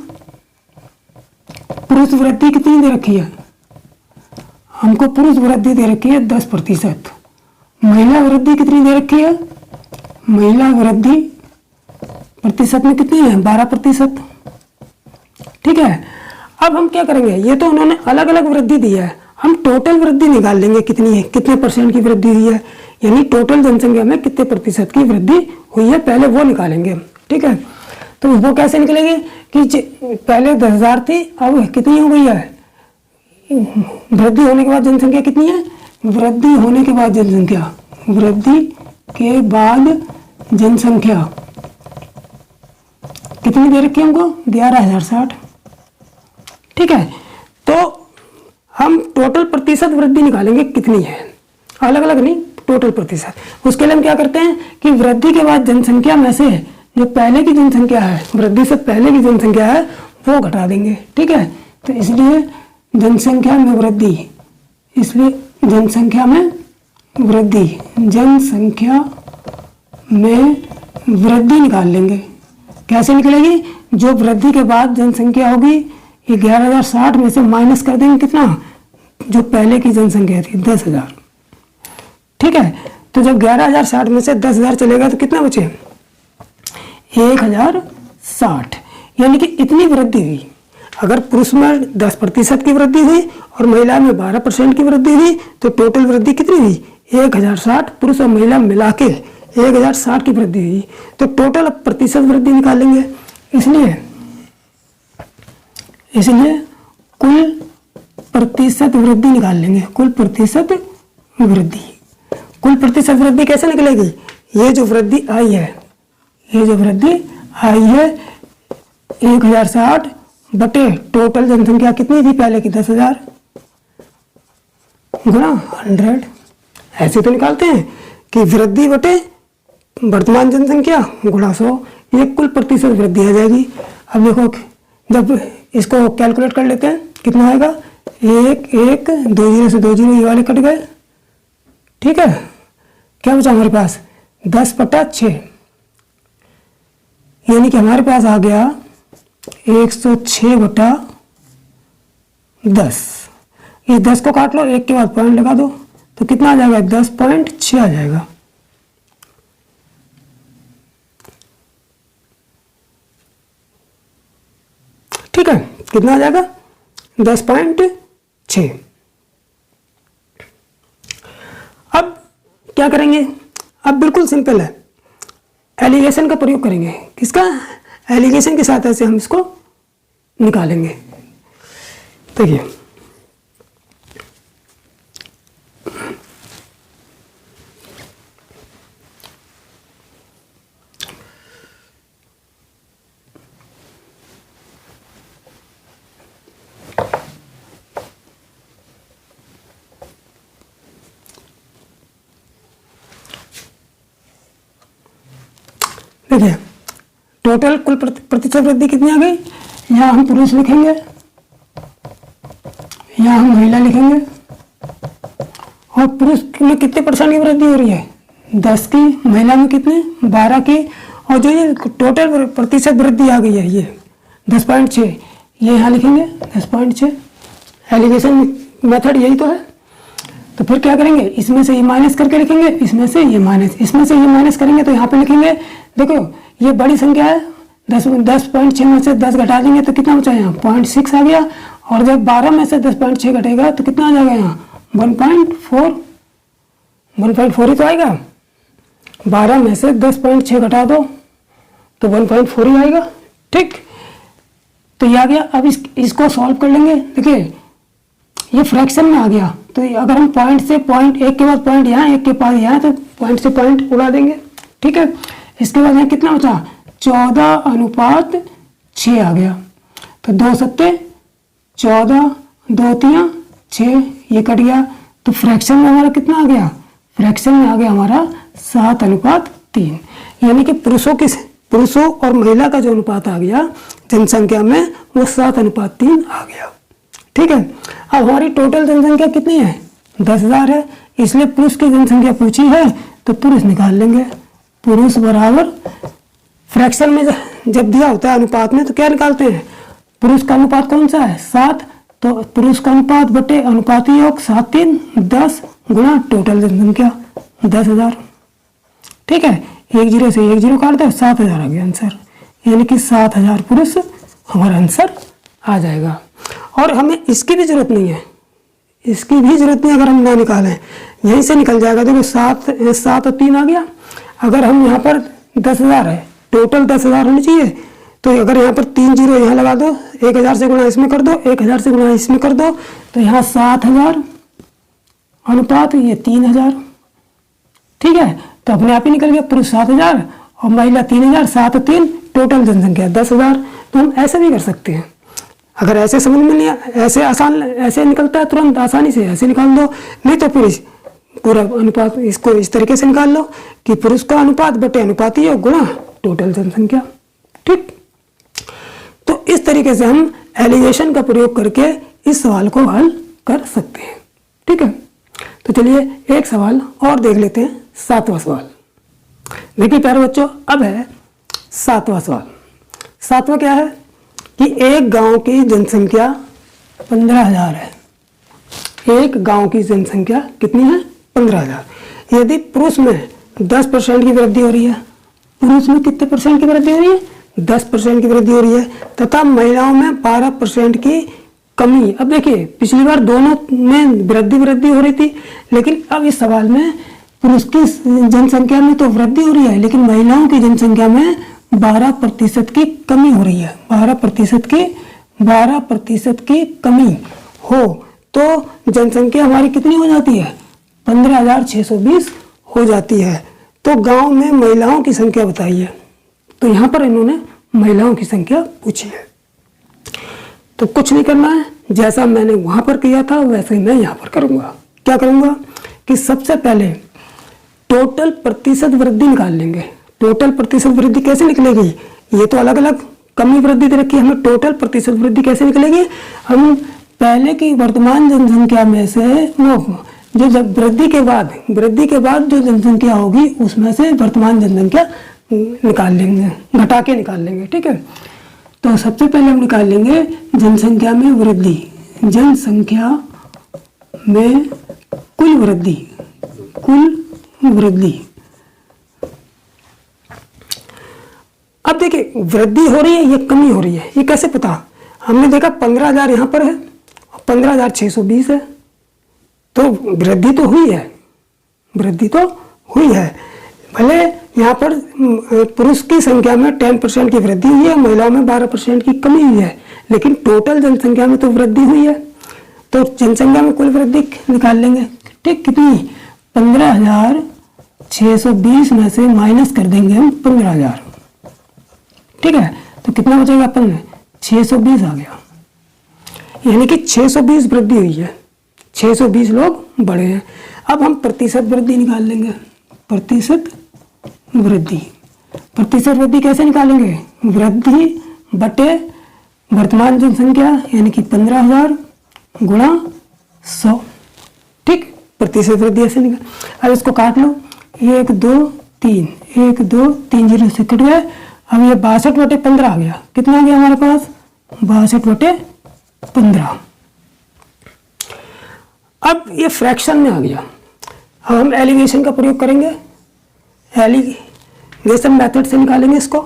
पुरुष वृद्धि कितनी दे रखी है, हमको पुरुष वृद्धि दे रखी है 10%। महिला वृद्धि कितनी दे रखी है, महिला वृद्धि प्रतिशत में कितनी है 12%, ठीक है। अब हम क्या करेंगे, ये तो उन्होंने अलग अलग वृद्धि दी है, हम टोटल वृद्धि निकाल लेंगे कितनी है, कितने परसेंट की वृद्धि हुई है, यानी टोटल जनसंख्या में कितने प्रतिशत की वृद्धि हुई है पहले वो निकालेंगे, ठीक है। तो वो कैसे निकलेगी कि पहले 10,000 थी, अब कितनी हो गई है, वृद्धि होने के बाद जनसंख्या कितनी है, वृद्धि होने के बाद जनसंख्या कितनी दे रखी है हमको 11,060, ठीक है। तो हम टोटल प्रतिशत वृद्धि निकालेंगे कितनी है, अलग अलग नहीं, टोटल प्रतिशत। उसके लिए हम क्या करते हैं कि वृद्धि के बाद जनसंख्या में से जो पहले की जनसंख्या है, वृद्धि से पहले की जनसंख्या है वो घटा देंगे, ठीक है। तो इसलिए जनसंख्या में वृद्धि निकाल लेंगे। कैसे निकलेगी, जो वृद्धि के बाद जनसंख्या होगी ये 11,060 में से माइनस कर देंगे कितना, जो पहले की जनसंख्या थी 10,000, ठीक है। तो जब 11,060 में से 10,000 चलेगा तो कितना बचे 1,060, यानी कि इतनी वृद्धि हुई। अगर पुरुष में 10% की वृद्धि हुई और महिला में 12% की वृद्धि हुई तो टोटल वृद्धि कितनी हुई 1,060, पुरुष और महिला मिला के 1,060 की वृद्धि हुई। तो टोटल प्रतिशत वृद्धि निकालेंगे, इसलिए कुल प्रतिशत वृद्धि निकाल लेंगे। कुल प्रतिशत वृद्धि कैसे निकलेगी, ये जो वृद्धि आई है 1,060 बटे टोटल जनसंख्या कितनी थी पहले की 10,000 गुणा 100, ऐसे तो निकालते हैं कि वृद्धि बटे वर्तमान जनसंख्या गुणा 100, ये कुल प्रतिशत वृद्धि आ जाएगी। अब देखो जब इसको कैलकुलेट कर लेते हैं कितना आएगा, 1 2 0 से 2 0 ये वाले कट गए, ठीक है। क्या बचा हमारे पास 10/6, यानी कि हमारे पास आ गया 106/10। ये 10 को काट लो, 1 के बाद पॉइंट लगा दो तो कितना आ जाएगा 10.6 आ जाएगा। ठीक है, कितना आ जाएगा 10.6। अब क्या करेंगे, अब बिल्कुल सिंपल है, एलिगेशन का प्रयोग करेंगे। किसका, एलिगेशन की सहायता से हम इसको निकालेंगे। देखिए देखिए टोटल कुल प्रतिशत वृद्धि कितनी आ गई, यहाँ हम पुरुष लिखेंगे, यहाँ हम महिला लिखेंगे, और पुरुष में कितने परसेंट की वृद्धि हो रही है, 10 की, महिला में कितने, 12 की, और जो ये टोटल प्रतिशत वृद्धि आ गई है ये 10.6, ये यहाँ लिखेंगे 10.6। एलिगेशन मेथड यही तो है। तो फिर क्या करेंगे, इसमें से ये माइनस करके लिखेंगे, इसमें से ये माइनस, इसमें से ये माइनस करेंगे, तो यहाँ पे लिखेंगे, देखो ये बड़ी संख्या है, 10.6 में से 10 घटा देंगे तो कितना बचा, यहाँ 0.6 आ गया, और जब 12 में से 10.6 घटेगा तो कितना आ जाएगा, यहाँ 1.4 ही तो आएगा। 12 में से 10.6 घटा दो तो 1.4 ही आएगा। ठीक, तो ये आ गया। अब इसको सॉल्व कर लेंगे। देखिए ये फ्रैक्शन में आ गया, तो अगर हम पॉइंट से पॉइंट, एक के बाद पॉइंट यहाँ, एक के पास यहाँ, तो पॉइंट से पॉइंट उड़ा देंगे। ठीक है, इसके बाद यहाँ कितना बचा, 14:6 आ गया, तो 2 सत्ते 14, 2 तियां 6, ये कट गया, तो फ्रैक्शन में हमारा कितना आ गया, फ्रैक्शन में आ गया हमारा 7:3, यानी कि पुरुषों और महिला का जो अनुपात आ गया जनसंख्या में वो 7:3 आ गया। ठीक है, अब हमारी टोटल जनसंख्या कितनी है, 10,000 है, इसलिए पुरुष की जनसंख्या पूछी है तो पुरुष निकाल लेंगे। पुरुष बराबर फ्रैक्शन में जब दिया होता है अनुपात में तो क्या निकालते हैं, पुरुष का अनुपात कौन सा है, 7, तो पुरुष का अनुपात बटे अनुपाती योग 7×3 10 गुणा टोटल जनसंख्या 10,000। ठीक है, 1 0 से 1 0 काट दो, 7,000 आ गया आंसर, यानी कि 7,000 पुरुष हमारा आंसर आ जाएगा। और हमें इसकी भी जरूरत नहीं है, इसकी भी जरूरत नहीं, अगर हम ना निकालें यहीं से निकल जाएगा। देखो 7 और 3 आ गया। अगर हम यहाँ पर 10,000 है, टोटल 10,000 होनी चाहिए, तो अगर यहाँ पर 3 0 यहाँ लगा दो, 1,000 से गुणा इसमें कर दो, 1,000 से गुणा इसमें कर दो, तो यहाँ 7,000 अनुपात ये 3,000। ठीक है, तो अपने आप ही निकल गया, पुरुष 7,000 और महिला 3,000, 7 और 3 टोटल जनसंख्या 10,000। तो हम ऐसे भी कर सकते हैं, अगर ऐसे समझ में नहीं, ऐसे आसान, ऐसे निकलता है तुरंत आसानी से, ऐसे निकाल दो, नहीं तो फिर पूरा अनुपात इसको इस तरीके से निकाल लो कि पुरुष का अनुपात बटे अनुपाती योग गुणा टोटल जनसंख्या। ठीक, तो इस तरीके से हम एलिगेशन का प्रयोग करके इस सवाल को हल कर सकते हैं। ठीक है, तो चलिए एक सवाल और देख लेते हैं, 7वां सवाल। देखिए प्यारे बच्चों, अब है 7वां सवाल। 7वां क्या है कि एक गांव की जनसंख्या 15,000 है। एक गांव की जनसंख्या कितनी है, 15,000। यदि पुरुष में 10% की वृद्धि हो रही है, पुरुष में कितने परसेंट की वृद्धि हो रही है, 10% की वृद्धि हो रही है, तथा महिलाओं में 12% की कमी। अब देखिए पिछली बार दोनों में वृद्धि हो रही थी, लेकिन अब इस सवाल में पुरुष की जनसंख्या में तो वृद्धि हो रही है, लेकिन महिलाओं की जनसंख्या में 12% की कमी हो रही है। 12% की कमी हो तो जनसंख्या हमारी कितनी हो जाती है, 15,620 हो जाती है। तो गांव में महिलाओं की संख्या बताइए। तो यहाँ पर इन्होंने महिलाओं की संख्या पूछी है, तो कुछ नहीं करना है, जैसा मैंने वहां पर किया था वैसे ही मैं यहाँ पर करूँगा। क्या करूँगा कि सबसे पहले टोटल प्रतिशत वृद्धि निकाल लेंगे। टोटल प्रतिशत वृद्धि कैसे निकलेगी, ये तो अलग अलग कमी वृद्धि दे रखी है, हमें टोटल प्रतिशत वृद्धि कैसे निकलेगी, हम पहले की वर्तमान जनसंख्या में से वो जो वृद्धि के बाद जो जनसंख्या होगी उसमें से वर्तमान जनसंख्या निकाल लेंगे, घटा के निकाल लेंगे। ठीक है, तो सबसे पहले हम निकाल लेंगे जनसंख्या में वृद्धि, जनसंख्या में कुल वृद्धि। अब देखिए वृद्धि हो रही है, ये कमी हो रही है, ये कैसे पता, हमने देखा 15,000 यहाँ पर है और 15,620 है, तो वृद्धि तो हुई है, वृद्धि तो हुई है। भले यहाँ पर पुरुष की संख्या में 10% की वृद्धि हुई है, महिलाओं में 12% की कमी हुई है, लेकिन टोटल जनसंख्या में तो वृद्धि हुई है। तो जनसंख्या में कुल वृद्धि निकाल लेंगे। ठीक, कितनी? 15,620 में से माइनस कर देंगे हम 15,000। ठीक है, तो कितना बचेगा अपन में? 620 आ गया, यानी कि 620 वृद्धि हुई है, 620 लोग बढ़े हैं। अब हम प्रतिशत वृद्धि निकाल लेंगे। प्रतिशत वृद्धि कैसे निकालेंगे? वृद्धि बटे वर्तमान जनसंख्या यानी कि 15,000 गुणा 100। ठीक, प्रतिशत वृद्धि ऐसे निकाल। अब इसको काट लो, 1 2 3, 1 2 3 जीरो से कट गए। अब ये 62/15 आ गया। कितना आ गया हमारे पास? 62/15। अब ये फ्रैक्शन में आ गया। अब हम एलिगेशन का प्रयोग करेंगे, एलिगेशन मेथड से निकालेंगे इसको।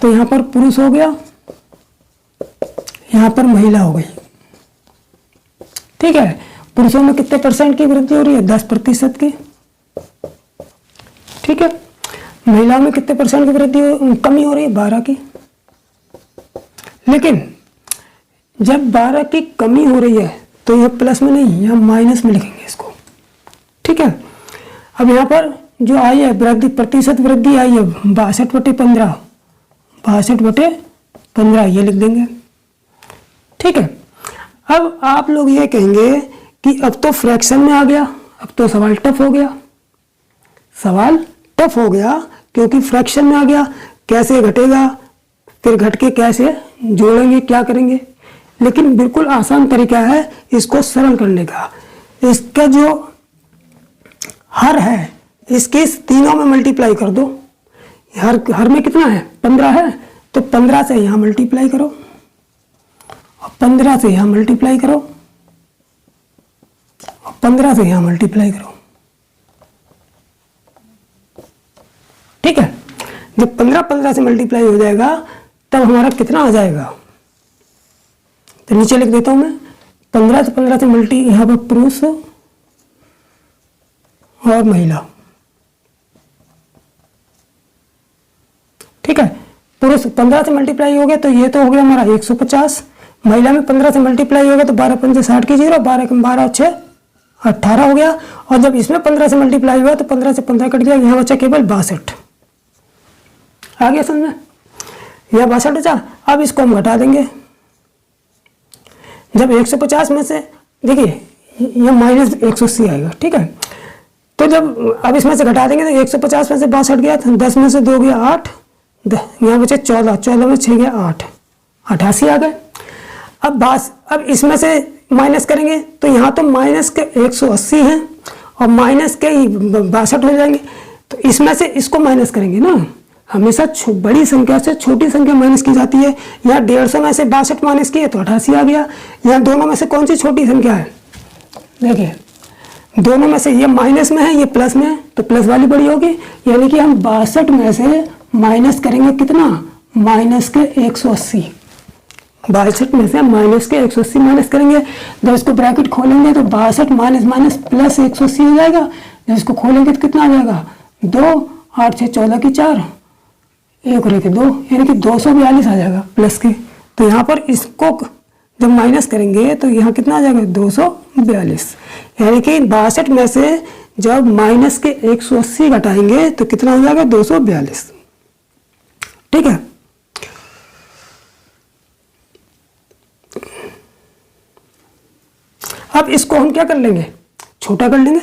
तो यहाँ पर पुरुष हो गया, यहाँ पर महिला हो गई। ठीक है, पुरुषों में कितने % की वृद्धि हो रही है? 10% की। ठीक है, महिलाओं में कितने % की वृद्धि कमी हो रही है? 12 की। लेकिन जब 12 की कमी हो रही है तो यह प्लस में नहीं, यह माइनस में लिखेंगे इसको। ठीक है, अब यहाँ पर जो आई है वृद्धि, प्रतिशत वृद्धि आई है 62/15, 62/15 ये लिख देंगे। ठीक है, अब आप लोग ये कहेंगे कि अब तो फ्रैक्शन में आ गया, अब तो सवाल टफ हो गया। सवाल टफ हो गया क्योंकि फ्रैक्शन में आ गया, कैसे घटेगा, फिर घट के कैसे जोड़ेंगे, क्या करेंगे। लेकिन बिल्कुल आसान तरीका है इसको सरल करने का। इसका जो हर है इसके तीनों में मल्टीप्लाई कर दो। हर में कितना है? 15 है, तो 15 से यहाँ मल्टीप्लाई करो और 15 से यहाँ मल्टीप्लाई करो और 15 से यहाँ मल्टीप्लाई करो। ठीक है, जब 15 से मल्टीप्लाई हो जाएगा तब हमारा कितना आ जाएगा? तो नीचे लिख देता हूं मैं, 15 से मल्टी, यहाँ पर पुरुष और महिला। ठीक है, पुरुष 15 से मल्टीप्लाई हो गया तो ये तो हो गया हमारा 150। महिला में 15 से मल्टीप्लाई हो गया तो 12 पंजे 60 की 0, 12 और 6 18 हो गया। और जब इसमें 15 से मल्टीप्लाई हुआ तो 15 से 15 कट गया, यहाँ बचा केवल 62। आ गया समझ में? यह 62 बचा। अब इसको हम घटा देंगे। जब 150 में से, देखिए यह माइनस 180 आएगा। ठीक है, तो जब अब इसमें से घटा देंगे तो 150 में से 62 गया, 10 में से 2 गया 8, यहाँ बचे 14, 14 में 6 गया 8, 88 आ गए। अब इसमें से माइनस करेंगे तो यहाँ तो माइनस के 180 हैं और माइनस के 62 हो जाएंगे। तो इसमें से इसको माइनस करेंगे ना, हमेशा बड़ी संख्या से छोटी संख्या माइनस की जाती है। यहाँ 150 में से 62 माइनस किए तो 88 आ गया। यहाँ दोनों में से कौन सी छोटी संख्या है? देखिए दोनों में से ये माइनस में है, ये प्लस में है, तो प्लस वाली बड़ी होगी। यानी कि हम 62 में से माइनस करेंगे कितना? माइनस के 180। 62 में से माइनस के 180 माइनस करेंगे। जब इसको ब्रैकेट खोलेंगे तो 62 माइनस माइनस प्लस 180 हो जाएगा। जब इसको खोलेंगे तो कितना आ जाएगा? 2, 8 6 14 की 4, 1 और 1 2, यानी कि 242 आ जाएगा प्लस के। तो यहाँ पर इसको जब माइनस करेंगे तो यहाँ कितना आ जाएगा? 242। यानी कि 62 में से जब माइनस के 180 घटाएंगे तो कितना हो जाएगा? 242। ठीक है, अब इसको हम क्या कर लेंगे? छोटा कर लेंगे।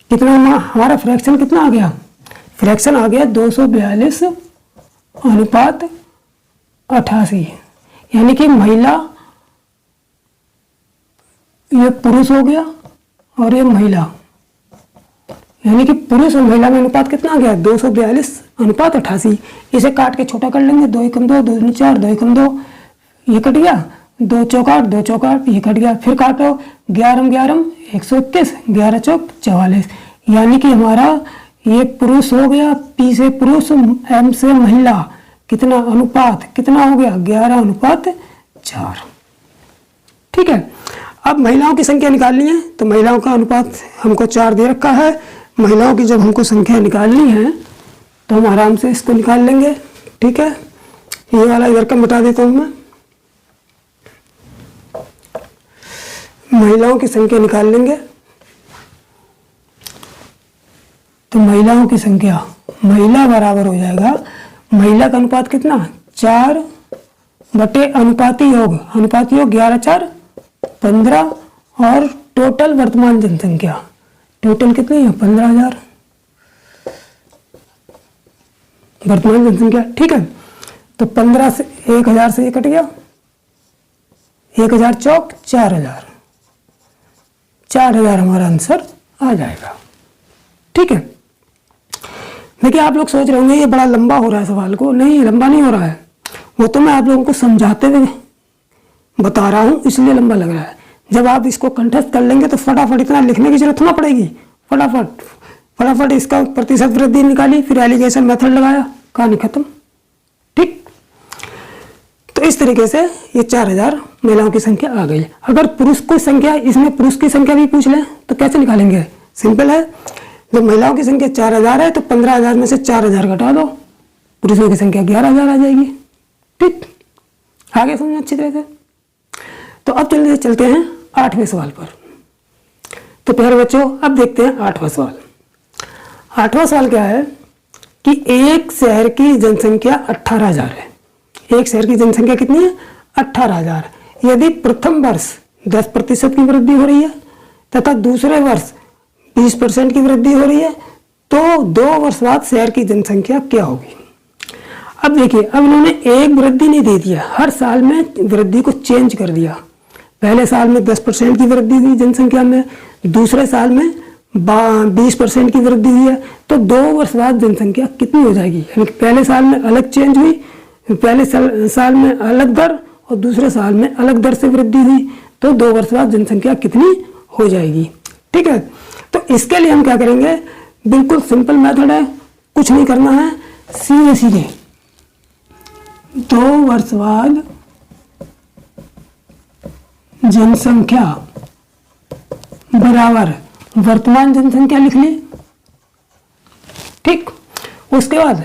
कितना हमारा फ्रैक्शन कितना आ गया? फ्रैक्शन आ गया 242 अनुपात 88। यानी कि महिला, ये पुरुष हो गया और ये महिला, यानी कि पुरुष और महिला में अनुपात कितना आ गया? 242 अनुपात 88। इसे काट के छोटा कर लेंगे। 2 एकम 2, 2 4, 2 एकम 2, ये कट गया। 2 चौक 8, 2 चौक 8, ये कट गया। फिर काटो 11 11 121, 11 चौक 44। यानी कि हमारा ये पुरुष हो गया, पी से पुरुष, एम से महिला, कितना अनुपात कितना हो गया? 11 अनुपात 4। ठीक है, अब महिलाओं की संख्या निकालनी है तो महिलाओं का अनुपात हमको 4 दे रखा है। महिलाओं की जब हमको संख्या निकालनी है तो हम आराम से इसको निकाल लेंगे। ठीक है, ये वाला इधर का मिटा देता हूँ मैं। महिलाओं की संख्या निकाल लेंगे तो महिलाओं की संख्या, महिला बराबर हो जाएगा, महिला का अनुपात कितना, 4 बटे अनुपाती योग 11 4 15 और टोटल वर्तमान जनसंख्या, टोटल कितनी है 15,000 वर्तमान जनसंख्या। ठीक है, तो 15 से 1,000 से ये कट गया, 1,000 चौक 4,000 हमारा आंसर आ जाएगा। ठीक है, देखिए आप लोग सोच रहे होंगे ये बड़ा लंबा हो रहा है सवाल को, नहीं लंबा नहीं हो रहा है, वो तो मैं आप लोगों को समझाते हुए बता रहा हूँ इसलिए लंबा लग रहा है। जब आप इसको कंठस्थ कर लेंगे तो फटाफट इतना लिखने की जरूरत ना पड़ेगी, फटाफट इसका प्रतिशत वृद्धि निकाली, फिर एलिगेशन मेथड लगाया, कहानी खत्म। ठीक, तो इस तरीके से ये 4,000 महिलाओं की संख्या आ गई। अगर पुरुष की संख्या, इसमें पुरुष की संख्या भी पूछ लें तो कैसे निकालेंगे, सिंपल है, जब महिलाओं की संख्या 4,000 है तो 15,000 में से 4,000 घटा दो, पुरुषों की संख्या 11,000 आ जाएगी। ठीक, आगे समझ अच्छी तरह से। तो अब चलते हैं 8वें सवाल पर। तो प्यारे बच्चों अब देखते हैं 8वां सवाल। 8वां सवाल क्या है कि एक शहर की जनसंख्या 18,000 है। एक शहर की जनसंख्या कितनी है, 18,000। यदि प्रथम वर्ष 10% की वृद्धि हो रही है तथा दूसरे वर्ष 20% की वृद्धि हो रही है तो 2 वर्ष बाद शहर की जनसंख्या क्या होगी। अब देखिए, अब इन्होंने एक वृद्धि नहीं दे दिया, हर साल में वृद्धि को चेंज कर दिया। पहले साल में 10% की वृद्धि हुई जनसंख्या में, दूसरे साल में 20% की वृद्धि हुई है, तो 2 वर्ष बाद जनसंख्या कितनी हो जाएगी। यानी पहले साल में अलग चेंज हुई, पहले साल में अलग दर और दूसरे साल में अलग दर से वृद्धि हुई, तो 2 वर्ष बाद जनसंख्या कितनी हो जाएगी। ठीक है, तो इसके लिए हम क्या करेंगे, बिल्कुल सिंपल मेथड है, कुछ नहीं करना है, सीधे 2 वर्ष बाद जनसंख्या बराबर वर्तमान जनसंख्या लिख ली। ठीक, उसके बाद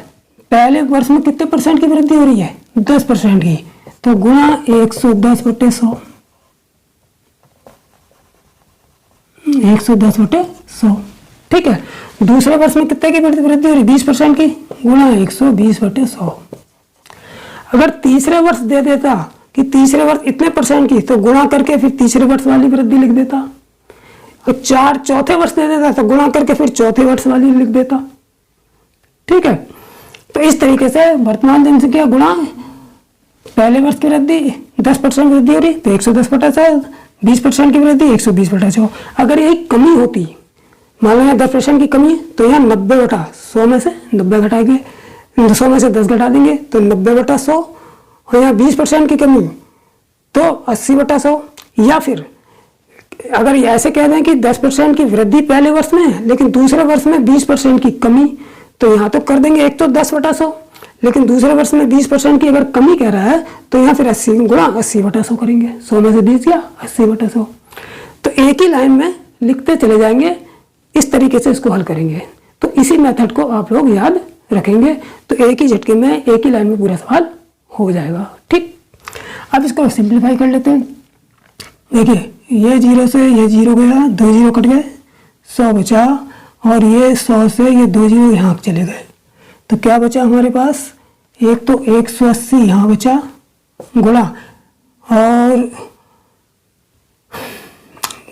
पहले वर्ष में कितने % की वृद्धि हो रही है, 10% की, तो गुणा 110/100, 110/100। ठीक है, दूसरे वर्ष में कितने की वृद्धि हो रही, 20% की, गुणा 120/100। अगर तीसरे वर्ष दे देता कि तीसरे वर्ष इतने % की, तो गुणा करके फिर तीसरे वर्ष वाली वृद्धि लिख देता। और चौथे वर्ष दे देता तो गुणा करके फिर चौथे वर्ष वाली लिख देता। ठीक है, तो इस तरीके से वर्तमान जनसंख्या गुणा पहले वर्ष की वृद्धि 10% वृद्धि हो रही तो 110/100, 20% की वृद्धि 120/100। अगर यही कमी होती, मान लो 10% की कमी तो यहाँ 90/100 में से 90 घटाएंगे, 100 में से 10 घटा देंगे तो 90/100, और यहाँ 20% की कमी तो 80/100। या फिर अगर ऐसे कह दें कि 10% की वृद्धि पहले वर्ष में है लेकिन दूसरे वर्ष में 20% की कमी, तो यहाँ तो कर देंगे एक तो 10/100, लेकिन दूसरे वर्ष में 20% की अगर कमी कह रहा है तो यहाँ फिर 80 गुणा 80/100 करेंगे, 100 में से 20 गया 80/100। तो एक ही लाइन में लिखते चले जाएंगे, इस तरीके से इसको हल करेंगे। तो इसी मेथड को आप लोग याद रखेंगे तो एक ही झटके में एक ही लाइन में पूरा सवाल हो जाएगा। ठीक, अब इसको सिंप्लीफाई कर लेते हैं। देखिए, ये 0 से ये 0 गया, 2 0 कट गए, 100 बचा, और ये 100 से ये 2 0 यहाँ चले गए, तो क्या बचा हमारे पास, एक तो 180 यहाँ बचा, गुणा और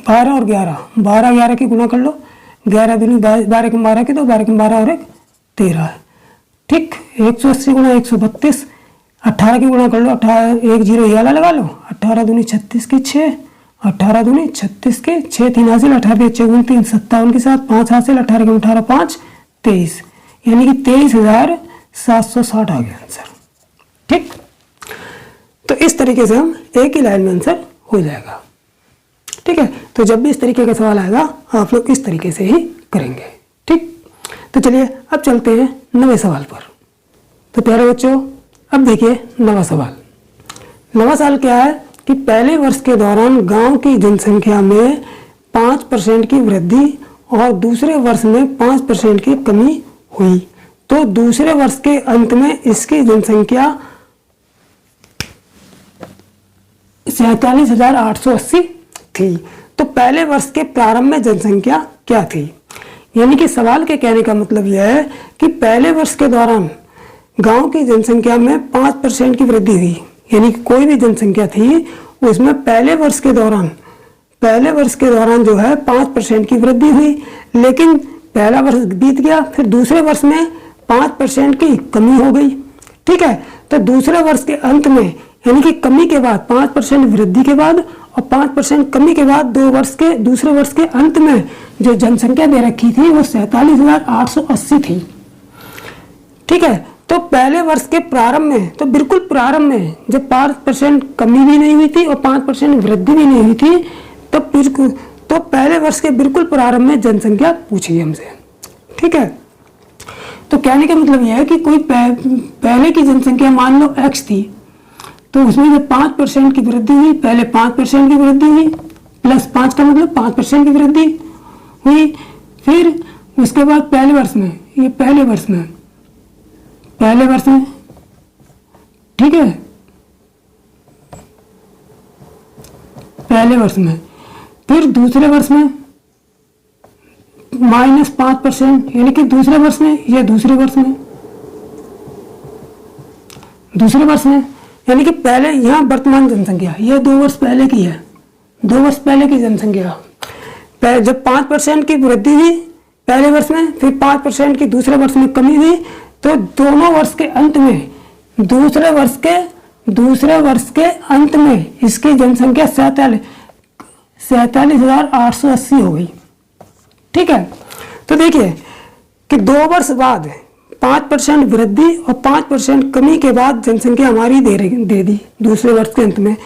12 और 11 की गुणा कर लो, 11 दूनी 12 के 12 की, तो 12 के 12 और 1 13 है। ठीक, 180 गुणा 132, 18 की गुणा कर लो, 18 1 0 ये वाला लगा लो, 18 दूनी 36 की 6, 18 दूनी 36 के 6 3 हासिल, 18 6 29 57 के साथ 5 हासिल, 18 के 18 5 23, यानी कि 23,760 आ गया आंसर। ठीक, तो इस तरीके से हम एक ही लाइन में आंसर हो जाएगा। ठीक है, तो जब भी इस तरीके का सवाल आएगा आप लोग इस तरीके से ही करेंगे। ठीक, तो चलिए अब चलते हैं 9वें सवाल पर। तो प्यारे बच्चों अब देखिए 9वां सवाल। 9वां सवाल क्या है कि पहले वर्ष के दौरान गांव की जनसंख्या में 5% की वृद्धि और दूसरे वर्ष में 5% की कमी हुई, तो दूसरे वर्ष के अंत में इसकी जनसंख्या 47,880 थी। तो पहले वर्ष के प्रारंभ में जनसंख्या क्या थी? यानी कि सवाल के कहने का मतलब यह है कि पहले वर्ष के दौरान गांव की जनसंख्या में 5% की वृद्धि हुई। यानी कि कोई भी जनसंख्या थी उसमें पहले वर्ष के दौरान जो है 5% की वृद्धि हुई, लेकिन पहला वर्ष बीत गया, फिर दूसरे वर्ष में 5% की कमी हो गई। ठीक है, तो दूसरे वर्ष के अंत में यानी कि कमी के बाद 5% वृद्धि के बाद और 5% कमी के बाद दूसरे वर्ष के अंत में जो जनसंख्या दे रखी थी वो 47,880 थी। ठीक है, तो पहले वर्ष के प्रारंभ में, तो बिल्कुल प्रारंभ में जब 5% कमी भी नहीं हुई थी और 5% वृद्धि भी नहीं हुई थी, तो पहले वर्ष के बिल्कुल प्रारंभ में जनसंख्या पूछी हमसे। ठीक है, तो कहने का मतलब यह है कि कोई पहले की जनसंख्या मान लो x थी, तो उसमें जब 5% की वृद्धि हुई, पहले 5% की वृद्धि हुई, प्लस 5 का मतलब 5% की वृद्धि हुई, फिर उसके बाद पहले वर्ष में, ठीक है, पहले वर्ष में, फिर दूसरे वर्ष में -5%, यानी कि दूसरे वर्ष में यानी कि पहले यहाँ वर्तमान जनसंख्या ये 2 वर्ष पहले की है, 2 वर्ष पहले की जनसंख्या। जब 5% की वृद्धि हुई पहले वर्ष में, फिर 5% की दूसरे वर्ष में कमी हुई, तो दोनों वर्ष के अंत में दूसरे वर्ष के अंत में इसकी जनसंख्या 47,880 हो गई। ठीक है, तो देखिए कि 2 वर्ष बाद 5% वृद्धि और 5% कमी के बाद जनसंख्या हमारी दे दी दूसरे वर्ष के अंत में।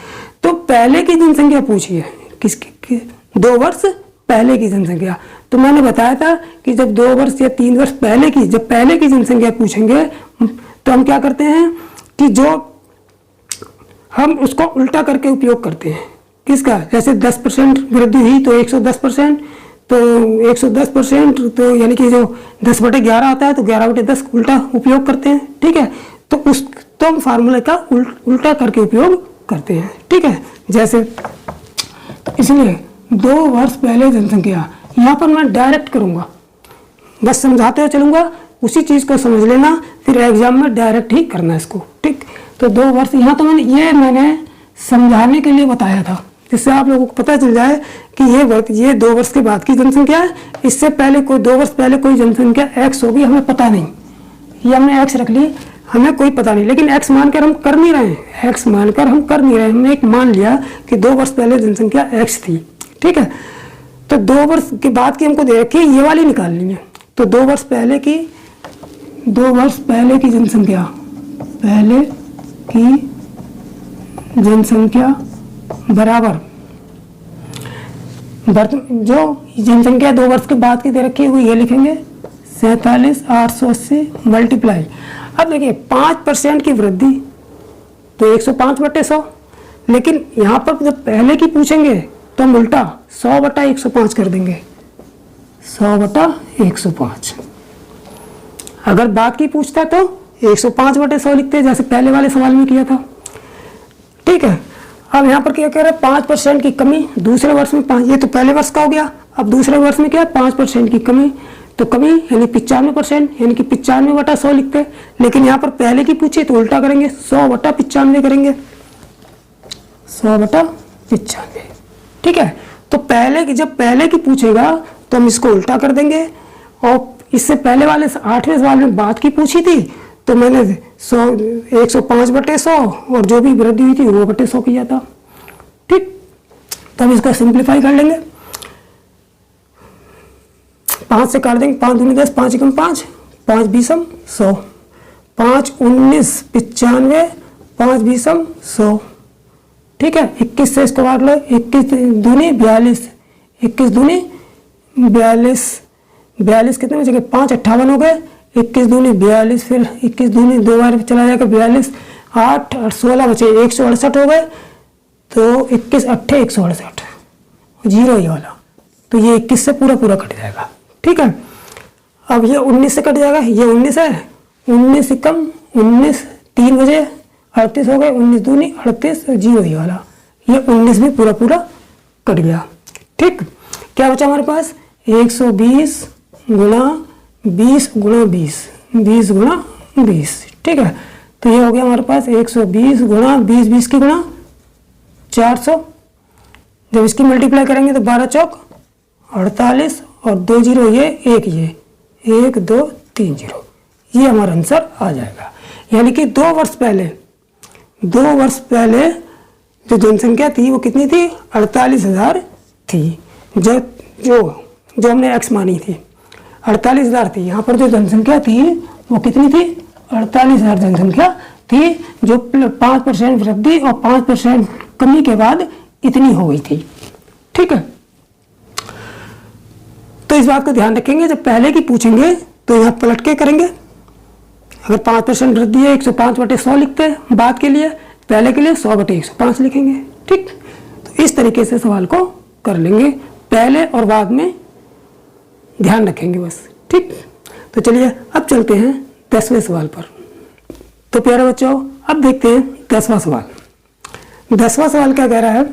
तो पहले की जनसंख्या पूछी है किसकी? 2 वर्ष पहले की जनसंख्या। तो मैंने बताया था कि जब 2 वर्ष या 3 वर्ष पहले की जनसंख्या पूछेंगे तो हम क्या करते हैं कि जो हम उसको उल्टा करके उपयोग करते हैं। किसका? जैसे 10% वृद्धि हुई तो 110%, तो 110% तो यानी कि जो 10/11 आता है तो 11/10 उल्टा उपयोग करते हैं। ठीक है, तो हम फार्मूले का उल्टा करके उपयोग करते हैं। ठीक है, जैसे तो इसलिए 2 वर्ष पहले जनसंख्या, यहाँ पर मैं डायरेक्ट करूँगा, बस समझाते हुए चलूँगा, उसी चीज़ को समझ लेना, फिर एग्जाम में डायरेक्ट ही करना इसको। ठीक, तो 2 वर्ष यहाँ तो मैंने समझाने के लिए बताया था, जिससे आप लोगों को पता चल जाए कि ये 2 वर्ष के बाद की जनसंख्या है। इससे पहले 2 वर्ष पहले कोई जनसंख्या x होगी, हमें पता नहीं, ये हमने x रख ली, हमें कोई पता नहीं, लेकिन x मानकर हम कर नहीं रहे हैं, हमने एक मान लिया कि 2 वर्ष पहले जनसंख्या x थी। ठीक है, तो 2 वर्ष के बाद की हमको दे रखी है, ये वाली निकालनी है। तो 2 वर्ष पहले की जनसंख्या बराबर जो जनसंख्या 2 वर्ष के बाद की दे रखी है वो ये लिखेंगे 47,880 मल्टीप्लाई। अब देखिए 5% की वृद्धि तो 105/100, लेकिन यहाँ पर जब पहले की पूछेंगे तो हम उल्टा 100/105 कर देंगे, 100/105। अगर बाद की पूछता तो 105/100 लिखते हैं, जैसे पहले वाले सवाल में किया था। ठीक है, अब यहाँ पर क्या कह रहे हैं? 5% की कमी दूसरे वर्ष में 5, ये तो पहले वर्ष का हो गया। अब दूसरे वर्ष में क्या है? 5% की कमी, तो कमी यानी 95%, यानी कि 95/100 लिखते हैं। लेकिन यहाँ पर पहले की पूछी तो उल्टा करेंगे, 100/95 करेंगे, 100/95। ठीक है, तो जब पहले की पूछेगा तो हम इसको उल्टा कर देंगे। और इससे पहले वाले 8वें सवाल में बाद की पूछी थी तो मैंने 105/100 और जो भी वृद्धि हुई थी वो 100 किया था। ठीक, तो हम इसको सिंप्लीफाई कर लेंगे, 5 से काट देंगे, 5 दूनी 10, 5 एकम 5, 5 बीसम 100, 5 19 95, 5 बीसम 100। ठीक है, 21 से इसको काट लो, 21 दूनी 42, 21 दूनी 42 कितने बचे? 5 58 हो गए, 21 दूनी 42, फिर 21 दूनी 2 बार चला जाएगा 42, 8 और 16 बचे, 168 हो गए। तो 21 8 168, 0 ये वाला, तो ये 21 से पूरा पूरा कट जाएगा। ठीक है, अब ये 19 से कट जाएगा, ये 19 है, 19 से कम 19 3 बजे 38 हो गए, 19 दूनी 38 जीरो ही वाला, ये 19 भी पूरा पूरा कट गया। ठीक, क्या बचा हमारे पास 120 गुणा 20 गुणा 20, 20 गुणा 20। ठीक है, तो ये हो गया हमारे पास 120 गुणा 20, 20 की गुणा 400, जब इसकी मल्टीप्लाई करेंगे तो 12 चौक 48 और 2 जीरो ये 1 1 2 3 जीरो, ये हमारा आंसर आ जाएगा। यानी कि 2 वर्ष पहले जो जनसंख्या थी वो कितनी थी, 48,000 थी। जो हमने एक्स मानी थी 48,000 थी। यहाँ पर जो जनसंख्या थी वो कितनी थी, 48,000 जनसंख्या थी, जो 5% वृद्धि और 5% कमी के बाद इतनी हो गई थी। ठीक है, तो इस बात को ध्यान रखेंगे, जब पहले की पूछेंगे तो यहाँ पलट के करेंगे। अगर 5% वृद्धि है 105/100 लिखते हैं बाद के लिए, पहले के लिए 100/105 लिखेंगे। ठीक, तो इस तरीके से सवाल को कर लेंगे, पहले और बाद में ध्यान रखेंगे बस। ठीक, तो चलिए अब चलते हैं 10वें सवाल पर। तो प्यारे बच्चों, अब देखते हैं 10वां सवाल। 10वां सवाल क्या कह रहा है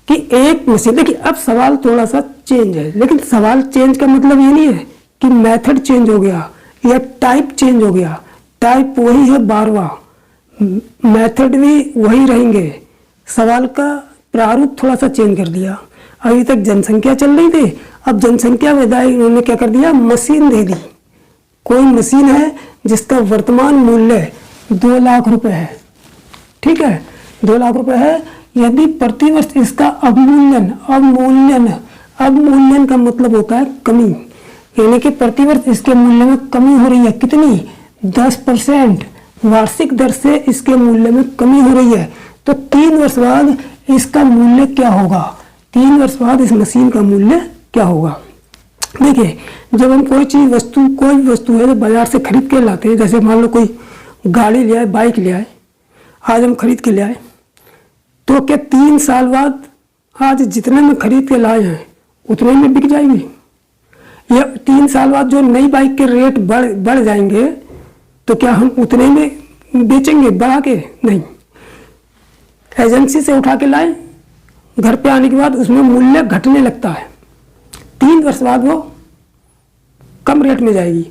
कि एक मशीन, देखिए अब सवाल थोड़ा सा चेंज है, लेकिन सवाल चेंज का मतलब ये नहीं है कि मेथड चेंज हो गया या टाइप चेंज हो गया। टाइप वही है 12वां, मेथड भी वही रहेंगे, सवाल का प्रारूप थोड़ा सा चेंज कर दिया। अभी तक जनसंख्या चल रही थी, अब जनसंख्या विदाई इन्होंने क्या कर दिया, मशीन दे दी। कोई मशीन है जिसका वर्तमान मूल्य 2 लाख रुपए है। ठीक है, 2 लाख रुपए है। यदि प्रतिवर्ष इसका अवमूल्यन का मतलब होता है कमी, यानी कि प्रतिवर्ष इसके मूल्य में कमी हो रही है। कितनी, 10% वार्षिक दर से इसके मूल्य में कमी हो रही है। तो 3 वर्ष बाद इसका मूल्य क्या होगा, 3 वर्ष बाद इस मशीन का मूल्य क्या होगा। देखिए, जब हम कोई वस्तु है जो बाजार से खरीद के लाते हैं, जैसे मान लो कोई गाड़ी ले आए, बाइक ले आए, आज हम खरीद के ले आए, तो क्या 3 साल बाद आज जितने में खरीद के लाए हैं उतने में बिक जाएंगी, या 3 साल बाद जो नई बाइक के रेट बढ़ जाएंगे तो क्या हम उतने में बेचेंगे बढ़ा के? नहीं, एजेंसी से उठा के लाए, घर पे आने के बाद उसमें मूल्य घटने लगता है, 3 वर्ष बाद वो कम रेट में जाएगी।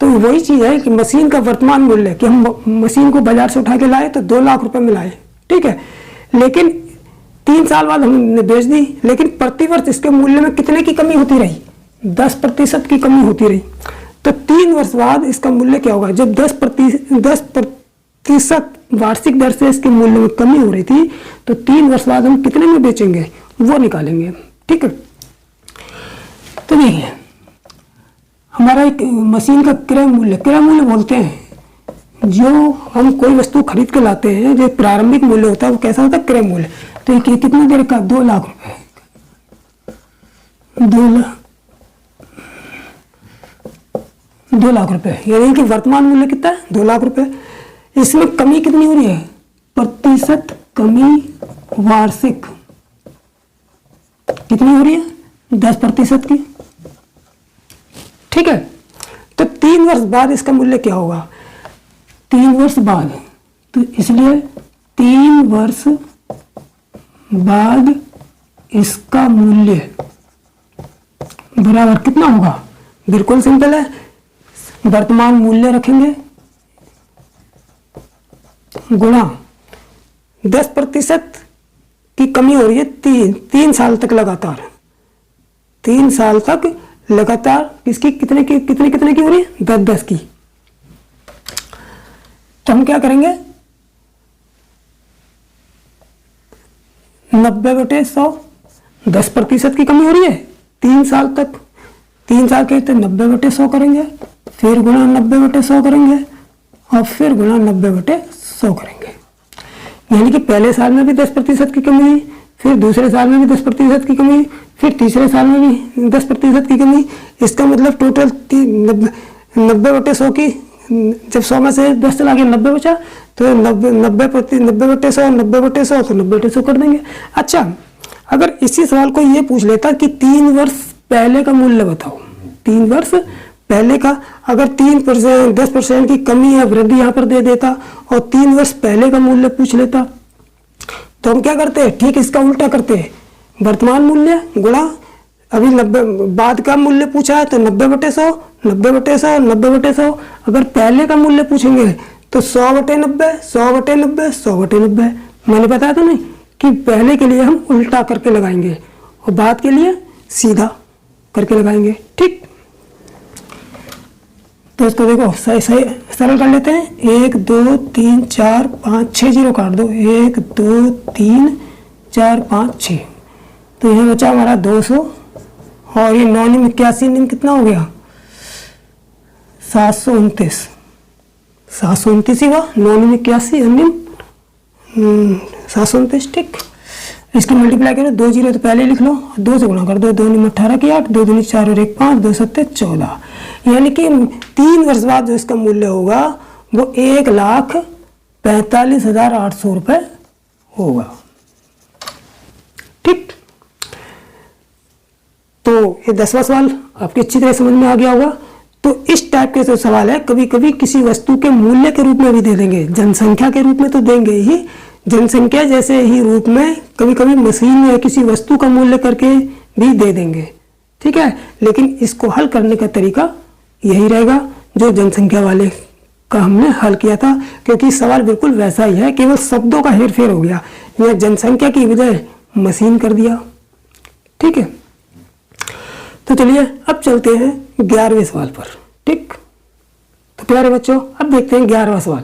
तो वही चीज़ है कि मशीन का वर्तमान मूल्य, कि हम मशीन को बाजार से उठा के लाए तो 2 लाख रुपए में लाए, ठीक है, लेकिन 3 साल बाद हमने बेच दी, लेकिन प्रतिवर्ष इसके मूल्य में कितने की कमी होती रही, 10% की कमी होती रही। तो 3 वर्ष बाद इसका मूल्य क्या होगा, जब 10% वार्षिक दर से इसके मूल्य में कमी हो रही थी, तो 3 वर्ष बाद हम कितने में बेचेंगे वो निकालेंगे। ठीक है, तो देखिए हमारा एक मशीन का क्रय मूल्य बोलते हैं, जो हम कोई वस्तु खरीद के लाते हैं, जो प्रारंभिक मूल्य होता है वो कैसा होता है, क्रय मूल्य। तो ये कितनी देर का, 2 लाख रुपए, 2 लाख रुपए, यानी कि वर्तमान मूल्य कितना है, 2 लाख रुपए। इसमें कमी कितनी हो रही है, प्रतिशत कमी वार्षिक कितनी हो रही है, 10% की। ठीक है, तो 3 वर्ष बाद इसका मूल्य क्या होगा, 3 वर्ष बाद, तो इसलिए 3 वर्ष बाद इसका मूल्य बराबर कितना होगा, बिल्कुल सिंपल है, वर्तमान मूल्य रखेंगे गुणा 10% की कमी हो रही है 3 साल तक लगातार, 3 साल तक लगातार इसकी कितने की हो रही है, 10 की। तो हम क्या करेंगे, 90/100, 10% की कमी हो रही है 3 साल तक, 3 साल के तो 90/100 करेंगे, फिर गुणा 90/100 करेंगे और फिर गुणा 90/100 करेंगे। यानी कि पहले साल में भी 10% की कमी, फिर दूसरे साल में भी 10% की कमी, फिर तीसरे साल में भी 10% की कमी। इसका मतलब टोटल 90/100 की, जब 100 में से 10 चला गया 90 बचा, तो 90/100 90/100 तो 90/100 कर देंगे। अच्छा, अगर इसी सवाल को ये पूछ लेता कि 3 वर्ष पहले का मूल्य बताओ, 3 वर्ष पहले का, अगर 3% 10% की कमी या वृद्धि यहाँ पर दे देता और 3 वर्ष पहले का मूल्य पूछ लेता, तो हम क्या करते हैं, ठीक इसका उल्टा करते हैं। वर्तमान मूल्य गुणा अभी 90 बाद का मूल्य पूछा है तो 90/100, 90/100, 90/100। अगर पहले का मूल्य पूछेंगे तो 100/90, 100/90, 100/90। मैंने बताया था नहीं कि पहले के लिए हम उल्टा करके लगाएंगे और बाद के लिए सीधा करके लगाएंगे। ठीक, तो इसको देखो सही सरल कर लेते हैं। 1 2 3 4 5 6 जीरो काट दो, 1 2 3 4 5 6, तो यह बचा हमारा 200 और ये 9 निम 81 निम कितना हो गया, 729, 729 ही हुआ। 9 निम 81 निम 729। ठीक, इसको मल्टीप्लाई करो, 2 जीरो तो पहले लिख लो, 2 से गुणा कर दो, 2 निम 18 की 8, 2 दूनी 4 और 1 5, 2 सत्ते 14। यानी कि 3 वर्ष बाद जो इसका मूल्य होगा वो 1,45,800 रुपये होगा। ठीक, तो ये 10वां सवाल आपकी अच्छी तरह समझ में आ गया होगा। तो इस टाइप के जो सवाल है कभी कभी किसी वस्तु के मूल्य के रूप में भी दे देंगे, जनसंख्या के रूप में तो देंगे ही, जनसंख्या जैसे ही रूप में कभी कभी मशीन या किसी वस्तु का मूल्य करके भी दे देंगे। ठीक है, लेकिन इसको हल करने का तरीका यही रहेगा जो जनसंख्या वाले का हमने हल किया था, क्योंकि सवाल बिल्कुल वैसा ही है, केवल शब्दों का हेरफेर हो गया, यह जनसंख्या की बजाय मशीन कर दिया। ठीक है, तो चलिए अब चलते हैं 11वें सवाल पर। ठीक, तो प्यारे बच्चों अब देखते हैं 11वां सवाल।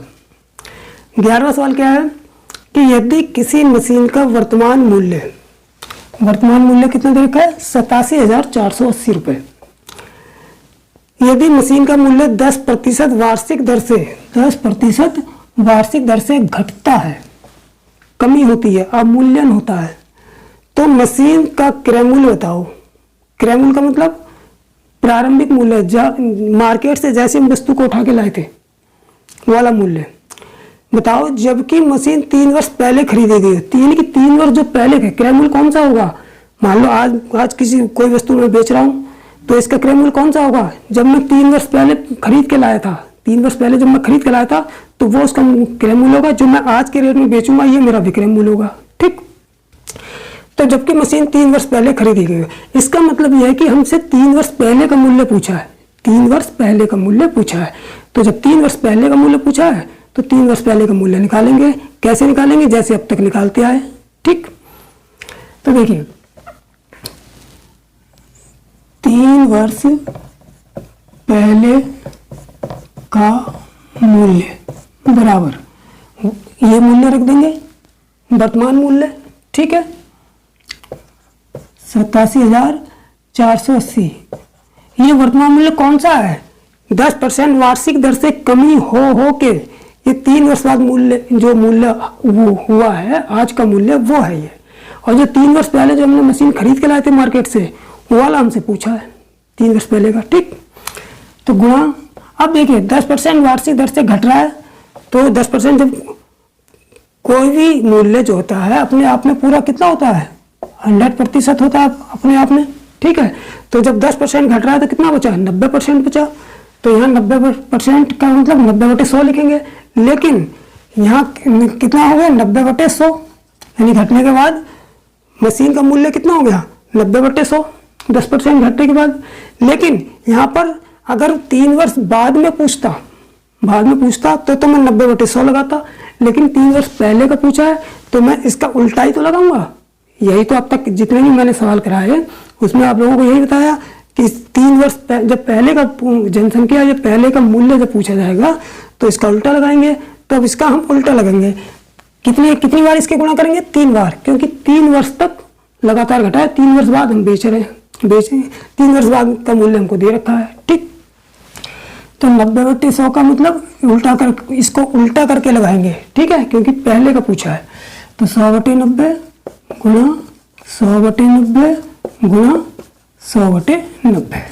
11वां सवाल क्या है कि यदि किसी मशीन का वर्तमान मूल्य कितना दे रखा है, 87,480 रुपये। यदि मशीन का मूल्य 10% वार्षिक दर से घटता है, कमी होती है, अवमूल्यन होता है, तो मशीन का क्रय मूल्य बताओ। क्रय मूल्य का मतलब प्रारंभिक मूल्य, मार्केट से जैसे हम वस्तु को उठा के लाए थे वाला मूल्य बताओ, जबकि मशीन 3 वर्ष पहले खरीदी गई। यानी कि 3 वर्ष जो पहले के क्रय मूल्य कौन सा होगा। मान लो आज कोई वस्तु मैं बेच रहा हूँ तो इसका क्रय मूल्य कौन सा होगा, जब मैं 3 वर्ष पहले खरीद के लाया था, 3 वर्ष पहले जब मैं खरीद के लाया था तो वो उसका क्रय मूल्य होगा। जो मैं आज के रेट में बेचूंगा ये मेरा विक्रय मूल्य होगा। ठीक, तो जबकि मशीन 3 वर्ष पहले खरीदी गई, इसका मतलब यह है कि हमसे 3 वर्ष पहले का मूल्य पूछा है, 3 वर्ष पहले का मूल्य पूछा है। तो जब 3 वर्ष पहले का मूल्य पूछा है तो 3 वर्ष पहले का मूल्य निकालेंगे। कैसे निकालेंगे, जैसे अब तक निकालते आए। ठीक, तो देखिए 3 वर्ष पहले का मूल्य बराबर ये मूल्य रख देंगे, वर्तमान मूल्य। ठीक है, 87,480। ये वर्तमान मूल्य कौन सा है, 10% वार्षिक दर से कमी हो के ये 3 वर्ष बाद मूल्य जो मूल्य हुआ है, आज का मूल्य वो है ये। और जो 3 वर्ष पहले जो हमने मशीन खरीद के लाए थे मार्केट से, वो वाला हमसे पूछा है 3 वर्ष पहले का। ठीक, तो गुणा, अब देखिए 10% वार्षिक दर से घट रहा है, तो 10% जब कोई भी मूल्य जो होता है अपने आप में पूरा कितना होता है, 100% होता है अपने आप में। ठीक है, तो जब 10% घट रहा है तो कितना बचा, 90% बचा। तो यहाँ 90% का मतलब 90/100 लिखेंगे, लेकिन यहाँ कितना हो गया, 90/100, यानी घटने के बाद मशीन का मूल्य कितना हो गया, 90/100, 10% घटने के बाद। लेकिन यहाँ पर अगर 3 वर्ष बाद में पूछता तो मैं 90/100 लगाता, लेकिन 3 वर्ष पहले का पूछा है तो मैं इसका उल्टा ही तो लगाऊंगा। यही तो अब तक जितने भी मैंने सवाल कराए उसमें आप लोगों को यही बताया कि 3 वर्ष जब पहले का जनसंख्या या पहले का मूल्य जब पूछा जाएगा तो इसका उल्टा लगाएंगे। तो अब इसका हम उल्टा लगाएंगे, कितनी बार इसके गुणा करेंगे, 3 बार, क्योंकि 3 वर्ष तक लगातार घटा है, 3 वर्ष बाद हम बेचें 3 वर्ष बाद का मूल्य हमको दे रखा है। ठीक, तो 90/100 का मतलब इसको उल्टा करके लगाएंगे। ठीक है, क्योंकि पहले का पूछा है, तो 100/90 गुणा 100/90 गुणा 100/90।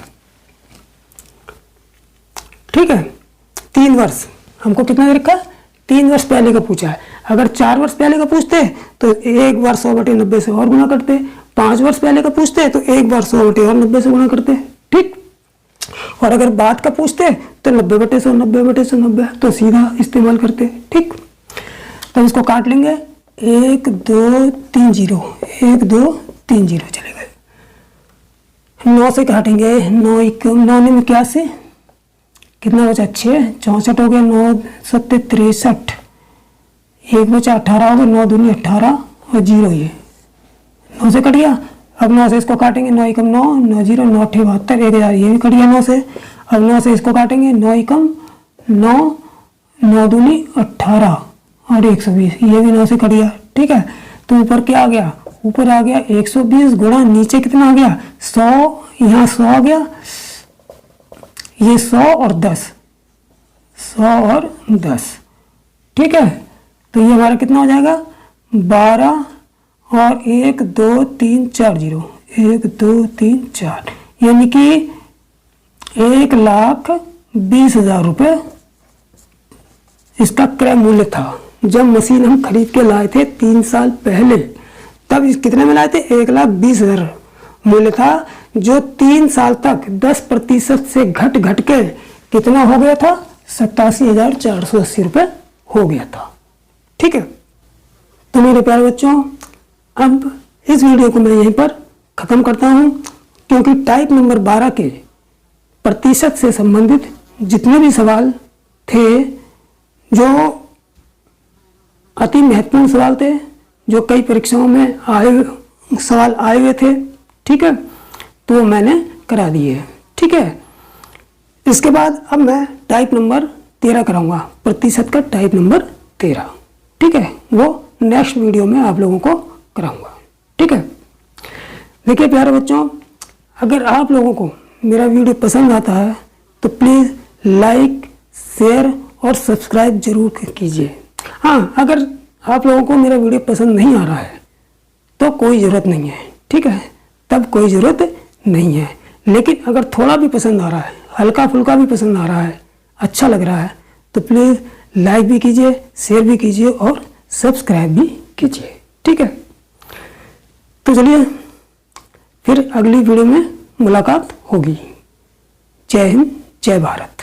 ठीक है, 3 वर्ष हमको कितना दे रखा है, 3 वर्ष पहले का पूछा है। अगर 4 वर्ष पहले का पूछते तो एक बार 100/90 से और गुणा करते, 5 वर्ष पहले का पूछते हैं तो एक बार 100/90 से गुणा करते हैं, ठीक। और अगर बाद का पूछते हैं तो 90/100, 90/190 तो सीधा इस्तेमाल करते हैं, ठीक। तो इसको काट लेंगे, 1 2 3 0, 1 2 3 0 चले गए। 9 से काटेंगे, 9 9 में क्या से कितना बचा, 6, 64 हो गया, 9 7 63, 1 बचा 18 हो गया, 9 दूनी 18 और 0 ये 9 से कट गया। अब 9 से इसको काटेंगे, 9 एकम 9, 9 0 9 8 72, 1000 ये भी कट गया 9 से। अब 9 से इसको काटेंगे, 9 एकम 9, 9 दूनी 18 और 120, ये भी 9 से कट गया, ठीक है। तो ऊपर क्या आ गया, ऊपर आ गया 120 गुणा नीचे कितना आ गया 100, यहाँ 100 आ गया, ये 100 और 10, 100 और 10, ठीक है। तो ये हमारा कितना हो जाएगा 12 और 1 2 3 4 0, 1 2 3 4, यानी कि 1,20,000 रुपये इसका क्रय मूल्य था। जब मशीन हम खरीद के लाए थे 3 साल पहले, तब इस कितने में लाए थे, 1,20,000 मूल्य था, जो 3 साल तक 10% से घट के कितना हो गया था, 87,480 रुपये हो गया था, ठीक है। तो मेरे प्यारे बच्चों, अब इस वीडियो को मैं यहीं पर ख़त्म करता हूँ, क्योंकि टाइप नंबर 12 के प्रतिशत से संबंधित जितने भी सवाल थे, जो अति महत्वपूर्ण सवाल थे, जो कई परीक्षाओं में सवाल आए हुए थे, ठीक है, तो मैंने करा दिए, ठीक है। इसके बाद अब मैं टाइप नंबर 13 कराऊंगा, प्रतिशत का टाइप नंबर 13, ठीक है, वो नेक्स्ट वीडियो में आप लोगों को कराऊंगा, ठीक है। देखिए प्यारे बच्चों, अगर आप लोगों को मेरा वीडियो पसंद आता है तो प्लीज़ लाइक, शेयर और सब्सक्राइब जरूर कीजिए। हाँ, अगर आप लोगों को मेरा वीडियो पसंद नहीं आ रहा है तो कोई ज़रूरत नहीं है, ठीक है, तब कोई ज़रूरत नहीं है। लेकिन अगर थोड़ा भी पसंद आ रहा है, हल्का फुल्का भी पसंद आ रहा है, अच्छा लग रहा है, तो प्लीज़ लाइक भी कीजिए, शेयर भी कीजिए और सब्सक्राइब भी कीजिए, ठीक है। तो चलिए फिर अगली वीडियो में मुलाकात होगी। जय हिंद, जय भारत।